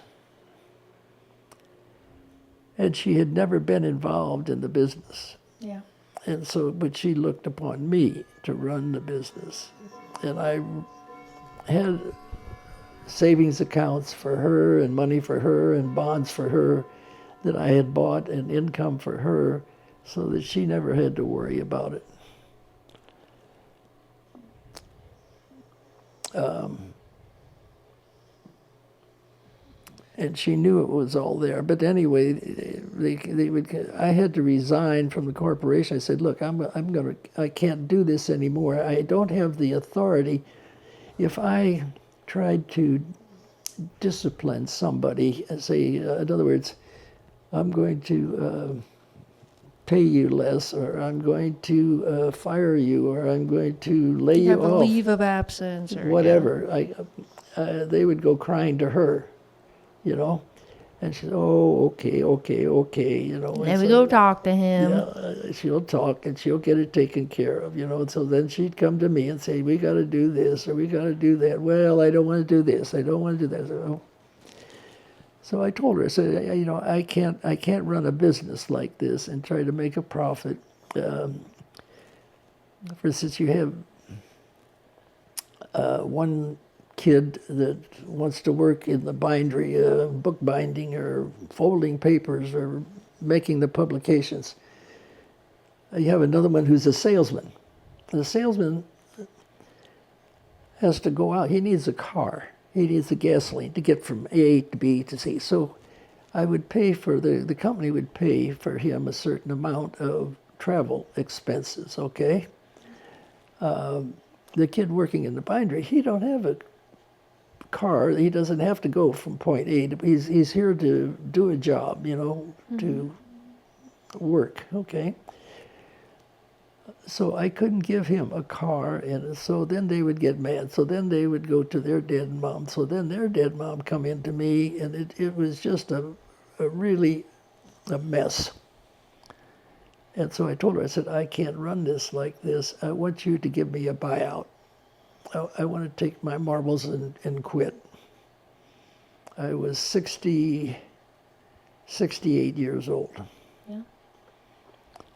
And she had never been involved in the business.
Yeah.
And so, but she looked upon me to run the business. And I had savings accounts for her and money for her and bonds for her that I had bought and income for her so that she never had to worry about it. And she knew it was all there. But anyway, I had to resign from the corporation. I said, look, I can't do this anymore. I don't have the authority. If I tried to discipline somebody, say, in other words, I'm going to pay you less, or I'm going to fire you, or I'm going to lay
You
you
have a
off.
leave of absence or
Whatever. They would go crying to her, you know. And she said, oh, okay, you know.
Yeah. Then we go talk to him.
Yeah, she'll talk and she'll get it taken care of, you know. And so then she'd come to me and say, we got to do this or we got to do that. Well, I don't want to do this. I don't want to do that. So I told her, I said, you know, I can't run a business like this and try to make a profit. For instance, you have one kid that wants to work in the bindery, book binding or folding papers or making the publications. You have another one who's a salesman. The salesman has to go out. He needs a car. He needs the gasoline to get from A to B to C. So I would pay for, the company would pay for him a certain amount of travel expenses, okay? The kid working in the bindery, he don't have a car. He doesn't have to go from point A to B. He's here to do a job, you know, to work, okay? So I couldn't give him a car, and so then they would get mad. So then they would go to their dead mom. So then their dead mom come into me, and it was just a really a mess. And so I told her, I said, I can't run this like this. I want you to give me a buyout. I want to take my marbles and quit. I was 68 years old.
Yeah.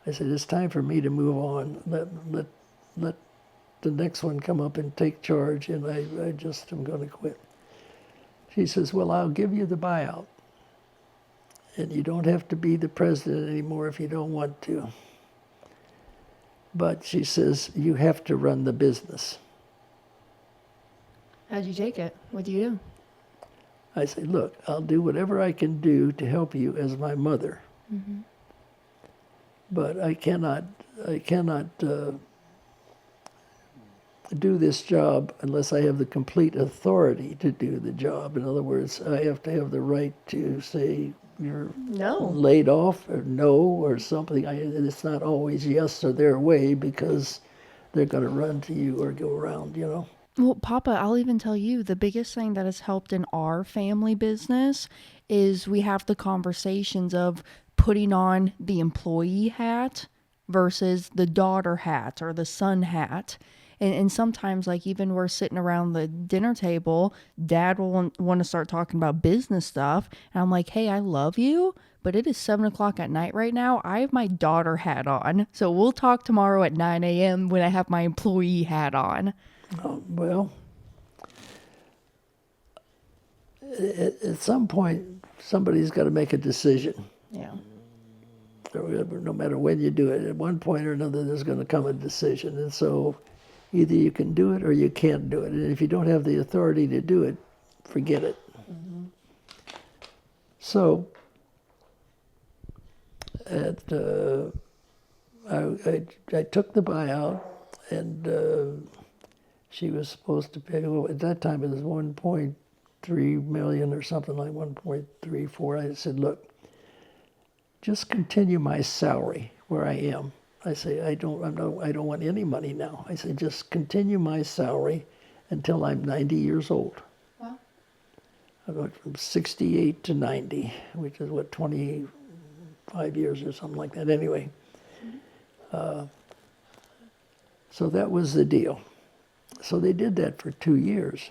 I said, it's time for me to move on. Let the next one come up and take charge, and I just am going to quit. She says, well, I'll give you the buyout. And you don't have to be the president anymore if you don't want to. But she says, you have to run the business.
How'd you take it? What'd you do?
I said, look, I'll do whatever I can do to help you as my mother.
Mm-hmm.
But I cannot do this job unless I have the complete authority to do the job. In other words, I have to have the right to say you're
No.
laid off or no or something. It's not always yes or their way because they're going to run to you or go around, you know.
Well, Papa, I'll even tell you, the biggest thing that has helped in our family business is we have the conversations of putting on the employee hat versus the daughter hat or the son hat. And sometimes, like, even we're sitting around the dinner table, Dad will want to start talking about business stuff. And I'm like, hey, I love you, but it is 7 o'clock at night right now. I have my daughter hat on. So we'll talk tomorrow at 9 a.m. when I have my employee hat on.
Well, at some point, somebody's got to make a decision.
Yeah.
No matter when you do it, at one point or another, there's going to come a decision. And so either you can do it or you can't do it. And if you don't have the authority to do it, forget it. Mm-hmm. So I took the buyout, and she was supposed to pay, well, at that time it was 1.3 million or something like 1.34. I said, look, just continue my salary where I am. I say, I don't want any money now. I say, just continue my salary until I'm 90 years old.
Wow.
I went from 68 to 90, which is what, 25 years or something like that. Anyway, so that was the deal. So they did that for 2 years.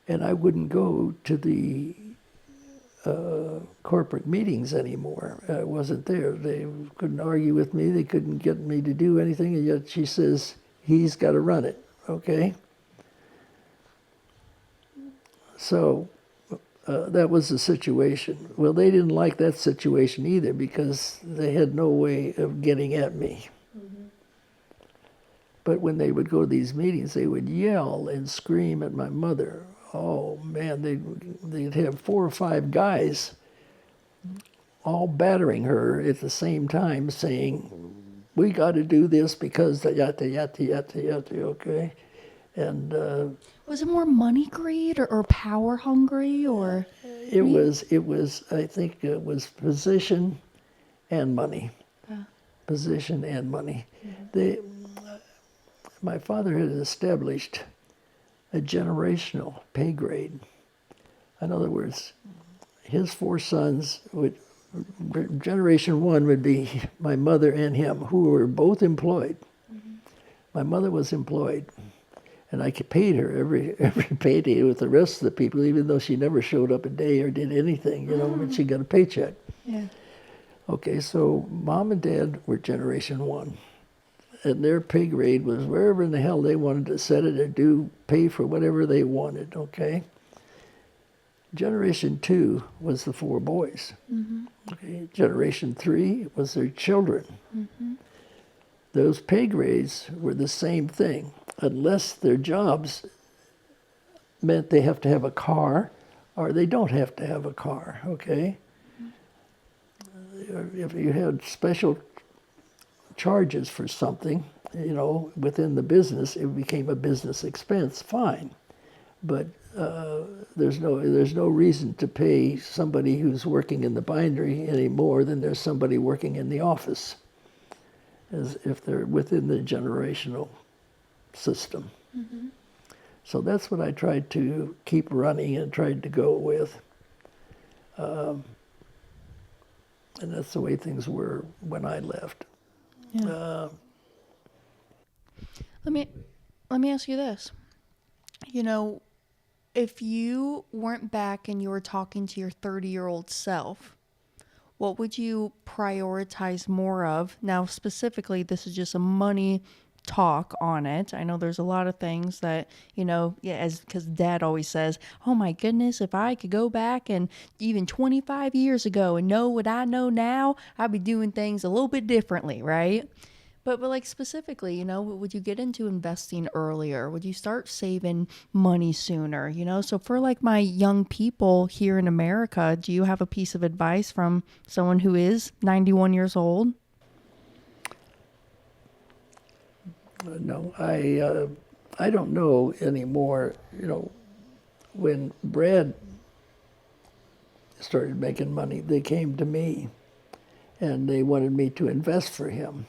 And I wouldn't go to the corporate meetings anymore. I wasn't there. They couldn't argue with me. They couldn't get me to do anything. And yet she says, he's got to run it, okay? So that was the situation. Well, they didn't like that situation either because they had no way of getting at me. Mm-hmm. But when they would go to these meetings, they would yell and scream at my mother. Oh, man, they'd have 4 or 5 guys all battering her at the same time saying, we got to do this because yada, yada, yada, yada, okay? And
was it more money greed or power hungry or?
It was, I think it was position and money. position and money. They, my father had established a generational pay grade. In other words, his four sons would, generation one would be my mother and him, who were both employed. My mother was employed, and I paid her every payday with the rest of the people, even though she never showed up a day or did anything, but she got a paycheck.
Yeah.
Okay, so mom and dad were generation one, and their pay grade was wherever in the hell they wanted to set it or do, pay for whatever they wanted, okay? Generation two was the four boys. Okay, generation three was their children. Those pay grades were the same thing, unless their jobs meant they have to have a car or they don't have to have a car, okay? If you had special charges for something, within the business, it became a business expense, fine. But there's no reason to pay somebody who's working in the bindery any more than there's somebody working in the office, as if they're within the generational system. So that's what I tried to keep running and tried to go with. And that's the way things were when I left.
Yeah. Let me ask you this. If you weren't back and you were talking to your 30-year-old self, what would you prioritize more of? Now, specifically, this is just a money talk on it. I know there's a lot of things that, because Dad always says, oh my goodness, if I could go back and even 25 years ago and know what I know now, I'd be doing things a little bit differently, right? But like specifically, would you get into investing earlier? Would you start saving money sooner? So for like my young people here in America, do you have a piece of advice from someone who is 91 years old?
No, I don't know anymore. When Brad started making money, they came to me and they wanted me to invest for him.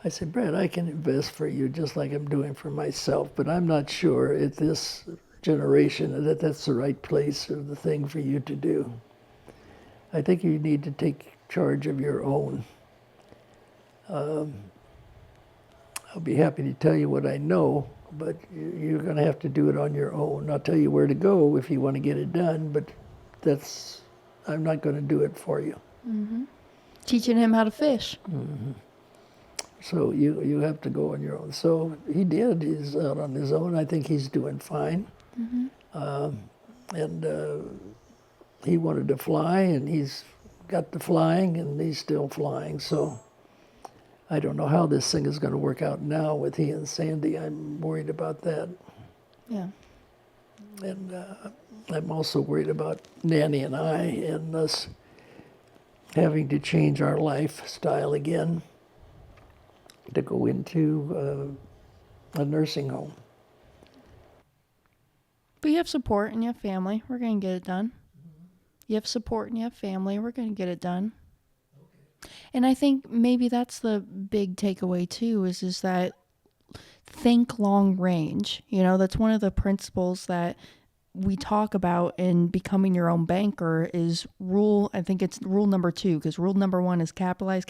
I said, Brad, I can invest for you just like I'm doing for myself, but I'm not sure at this generation that that's the right place or the thing for you to do. I think you need to take charge of your own. I'll be happy to tell you what I know, but you're going to have to do it on your own. I'll tell you where to go if you want to get it done, but I'm not going to do it for you.
Teaching him how to fish.
So you have to go on your own. So he did. He's out on his own. I think he's doing fine. And he wanted to fly, and he's got to flying, and he's still flying. So I don't know how this thing is going to work out now with he and Sandy. I'm worried about that.
Yeah.
And I'm also worried about Nanny and I and us having to change our lifestyle again to go into a nursing home.
But you have support and you have family. We're going to get it done. You have support and you have family. We're going to get it done. And I think maybe that's the big takeaway too, is that think long range. That's one of the principles that we talk about in becoming your own banker is I think it's rule number 2, because rule number 1 is capitalize,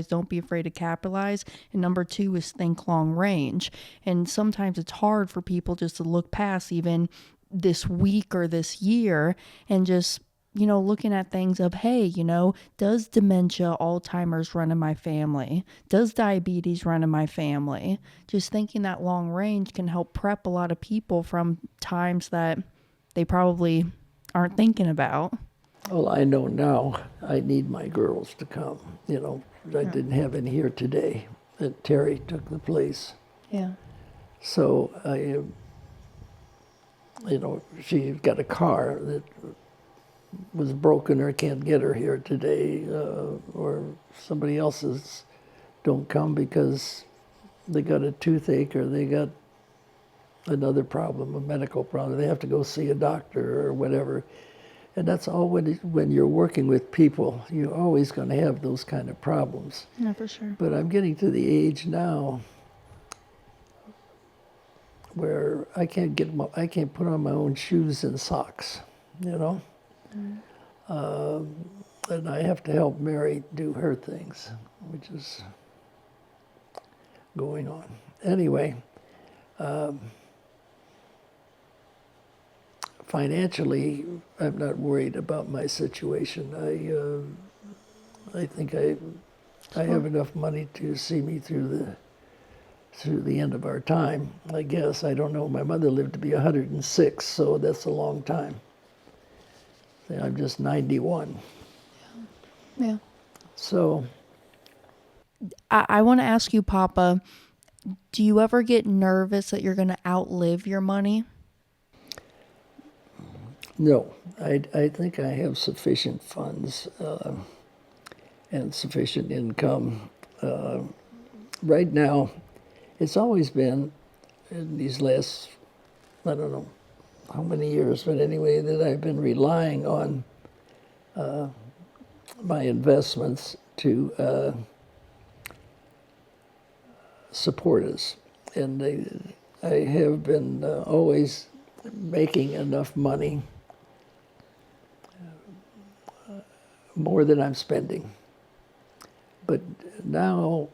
don't be afraid to capitalize. And number 2 is think long range. And sometimes it's hard for people just to look past even this week or this year and just, looking at things of, hey, does dementia, Alzheimer's run in my family? Does diabetes run in my family? Just thinking that long range can help prep a lot of people from times that they probably aren't thinking about.
Well, I know now I need my girls to come. I didn't have any here today. That Terry took the place.
Yeah.
So she got a car that was broken or can't get her here today, or somebody else's don't come because they got a toothache or they got another problem, a medical problem. They have to go see a doctor or whatever. And that's all when you're working with people, you're always going to have those kind of problems.
Yeah, for sure.
But I'm getting to the age now where I can't put on my own shoes and socks, you know? And I have to help Mary do her things, which is going on. Anyway, financially, I'm not worried about my situation. I think I have enough money to see me through the end of our time. I guess, I don't know. My mother lived to be 106, so that's a long time. I'm just 91.
Yeah.
So
I want to ask you, Papa, do you ever get nervous that you're going to outlive your money?
no, I think I have sufficient funds and sufficient income. Right now, it's always been in these last, I don't know how many years, but anyway, that I've been relying on my investments to support us. And I have been always making enough money, more than I'm spending. But now,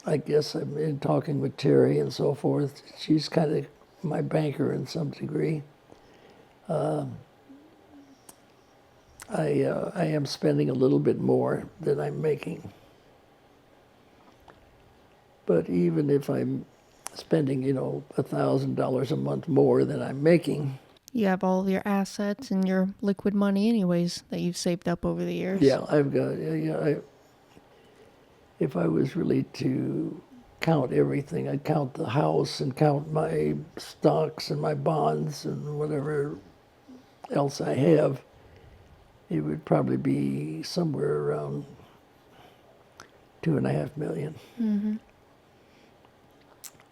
I guess I've been talking with Terry and so forth. She's kind of my banker in some degree. I am spending a little bit more than I'm making. But even if I'm spending, $1,000 a month more than I'm making,
You have all of your assets and your liquid money anyways that you've saved up over the years.
yeah, I've got, if I was really to count everything, I'd count the house and count my stocks and my bonds and whatever else I have, it would probably be somewhere around $2.5 million.
Mm-hmm.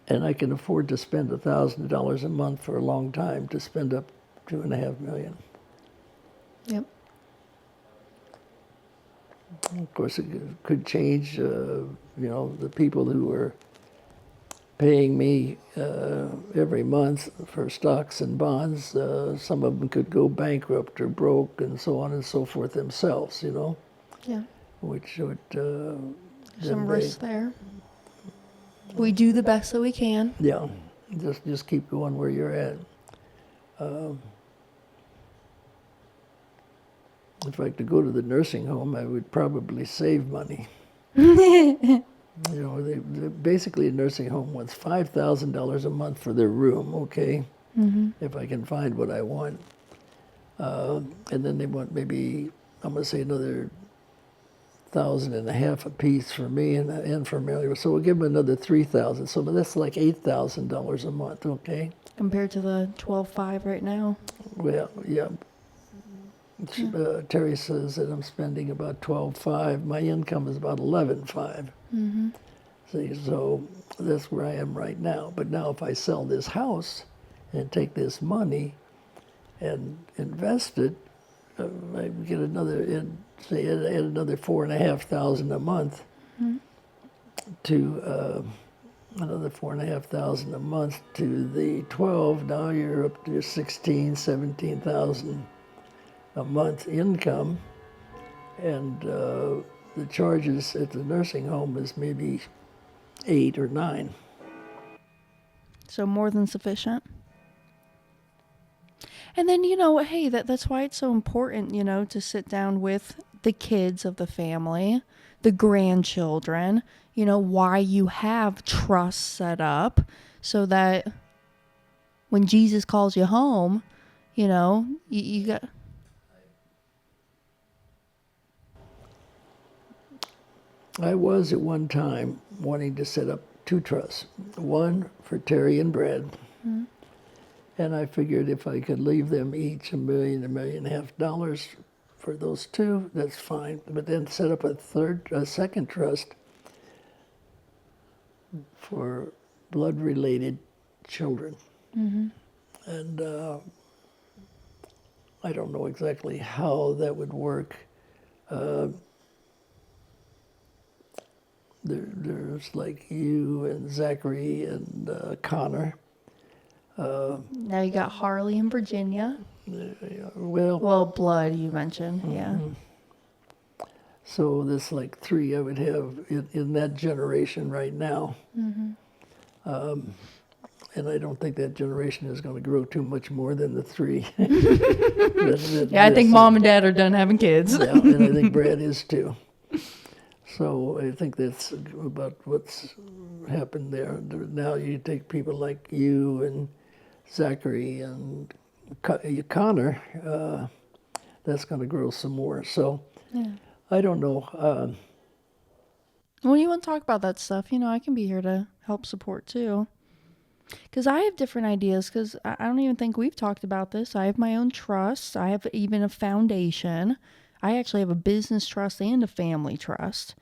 And I can afford to spend $1,000 a month for a long time to spend up $2.5 million.
Yep.
Of course, it could change. The people who are paying me every month for stocks and bonds, some of them could go bankrupt or broke and so on and so forth themselves,
Yeah.
which would...
Some risk there. We do the best that we can.
Yeah, just keep going where you're at. If I could go to the nursing home, I would probably save money. Basically a nursing home wants $5,000 a month for their room, okay?
Mm-hmm.
If I can find what I want. And then they want maybe, I'm going to say another $1,500 a piece for me and for Mary. So we'll give them another $3,000. So that's like $8,000 a month, okay?
Compared to the 12.5 right now.
Well, yeah. Terry says that I'm spending about 12.5. My income is about 11.5.
Mm-hmm.
See, so that's where I am right now. But now if I sell this house and take this money and invest it, I get another, say, add another $4,500 a month to another $4,500 a month to the 12. Now you're up to 17,000 a month income, and the charges at the nursing home is maybe 8 or 9.
So more than sufficient. And then, hey, that's why it's so important, to sit down with the kids of the family, the grandchildren, why you have trusts set up so that when Jesus calls you home, you got...
I was at one time wanting to set up 2 trusts, one for Terry and Brad, and I figured if I could leave them each $1 million, $1.5 million for those 2, that's fine. But then set up a second trust for blood-related children.
Mm-hmm.
And I don't know exactly how that would work. There's like you and Zachary and Connor.
Now you got Harley in Virginia.
Well,
Blood you mentioned, yeah.
so there's like three I would have in that generation right now. And I don't think that generation is going to grow too much more than the three.
I think mom and dad are done having kids.
Yeah, and I think Brad is too. So I think that's about what's happened there. Now you take people like you and Zachary and Connor, that's going to grow some more. So I don't know.
When you want to talk about that stuff, I can be here to help support too. Because I have different ideas, because I don't even think we've talked about this. I have my own trust. I have even a foundation. I actually have a business trust and a family trust.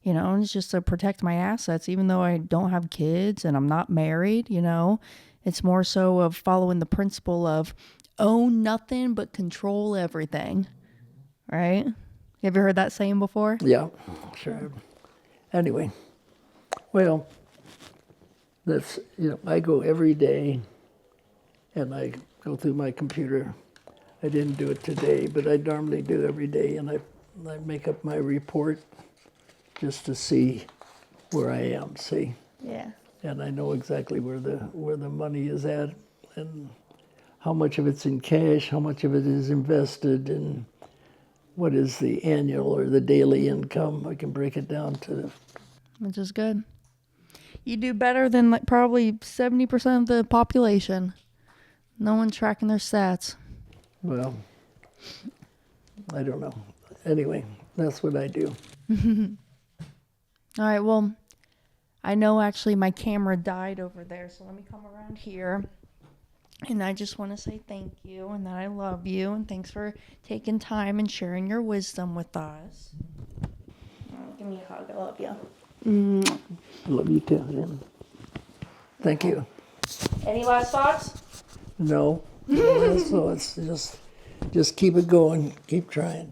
And it's just to protect my assets, even though I don't have kids and I'm not married, It's more so of following the principle of own nothing but control everything. Right? Have you heard that saying before?
Yeah, sure. Anyway, well, that's, I go every day and I go through my computer. I didn't do it today, but I normally do every day, and I make up my report just to see where I am, see?
Yeah.
And I know exactly where the money is at and how much of it's in cash, how much of it is invested, and what is the annual or the daily income. I can break it down to.
Which is good. You do better than like probably 70% of the population. No one's tracking their stats.
Well, I don't know. Anyway, that's what I do.
All right, well, I know actually my camera died over there, so let me come around here. And I just want to say thank you and that I love you, and thanks for taking time and sharing your wisdom with us. Give me a hug. I love you.
Love you too, Jim. Thank you.
Any last thoughts?
No. So it's just keep it going. Keep trying.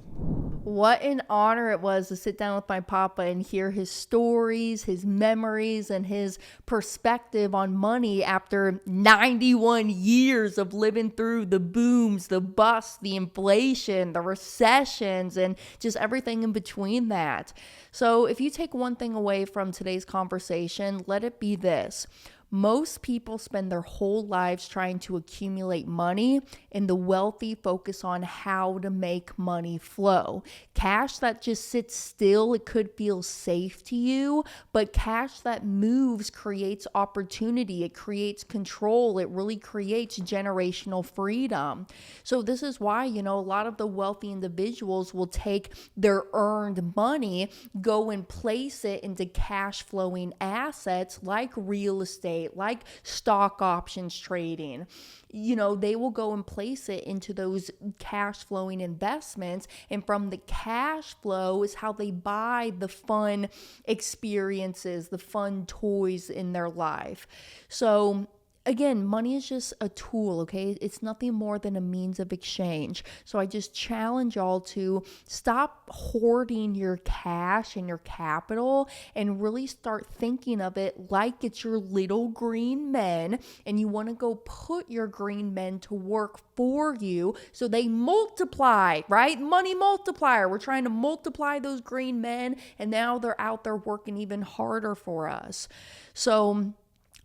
What an honor it was to sit down with my papa and hear his stories, his memories, and his perspective on money after 91 years of living through the booms, the busts, the inflation, the recessions, and just everything in between that. So if you take one thing away from today's conversation, let it be this. Most people spend their whole lives trying to accumulate money, and the wealthy focus on how to make money flow. Cash that just sits still, it could feel safe to you, but cash that moves creates opportunity. It creates control. It really creates generational freedom. So this is why, a lot of the wealthy individuals will take their earned money, go and place it into cash flowing assets like real estate, like stock options trading. They will go and place it into those cash flowing investments. And from the cash flow is how they buy the fun experiences, the fun toys in their life. So again, money is just a tool, okay? It's nothing more than a means of exchange. So I just challenge y'all to stop hoarding your cash and your capital and really start thinking of it like it's your little green men, and you want to go put your green men to work for you so they multiply, right? Money multiplier. We're trying to multiply those green men, and now they're out there working even harder for us. So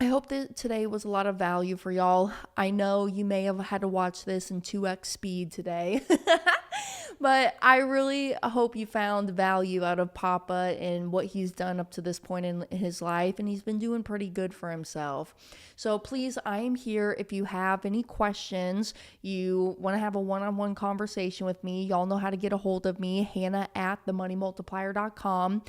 I hope that today was a lot of value for y'all. I know you may have had to watch this in 2x speed today, but I really hope you found value out of Papa and what he's done up to this point in his life, and he's been doing pretty good for himself. So please, I am here if you have any questions, you want to have a one-on-one conversation with me. Y'all know how to get a hold of me, hannah@themoneymultiplier.com.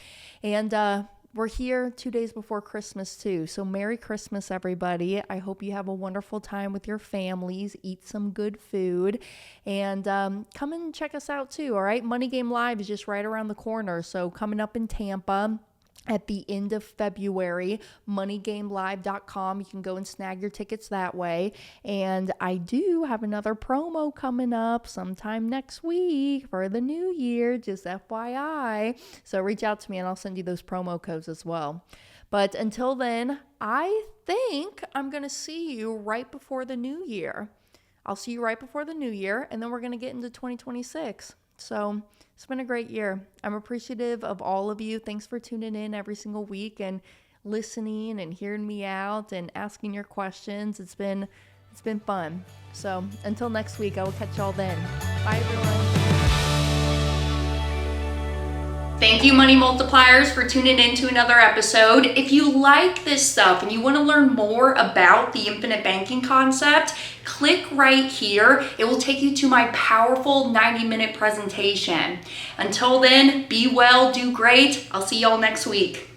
And we're here 2 days before Christmas too. So Merry Christmas, everybody. I hope you have a wonderful time with your families. Eat some good food. And come and check us out too, all right? Money Game Live is just right around the corner. So coming up in Tampa, at the end of February, moneygamelive.com. You can go and snag your tickets that way. And I do have another promo coming up sometime next week for the new year, just FYI. So reach out to me and I'll send you those promo codes as well. But until then, I think I'm going to see you right before the new year. I'll see you right before the new year, and then we're going to get into 2026. So it's been a great year. I'm appreciative of all of you. Thanks for tuning in every single week and listening and hearing me out and asking your questions. It's been fun. So until next week, I will catch y'all then. Bye, everyone. Thank you, Money Multipliers, for tuning in to another episode. If you like this stuff and you want to learn more about the infinite banking concept, click right here. It will take you to my powerful 90-minute presentation. Until then, be well, do great. I'll see y'all next week.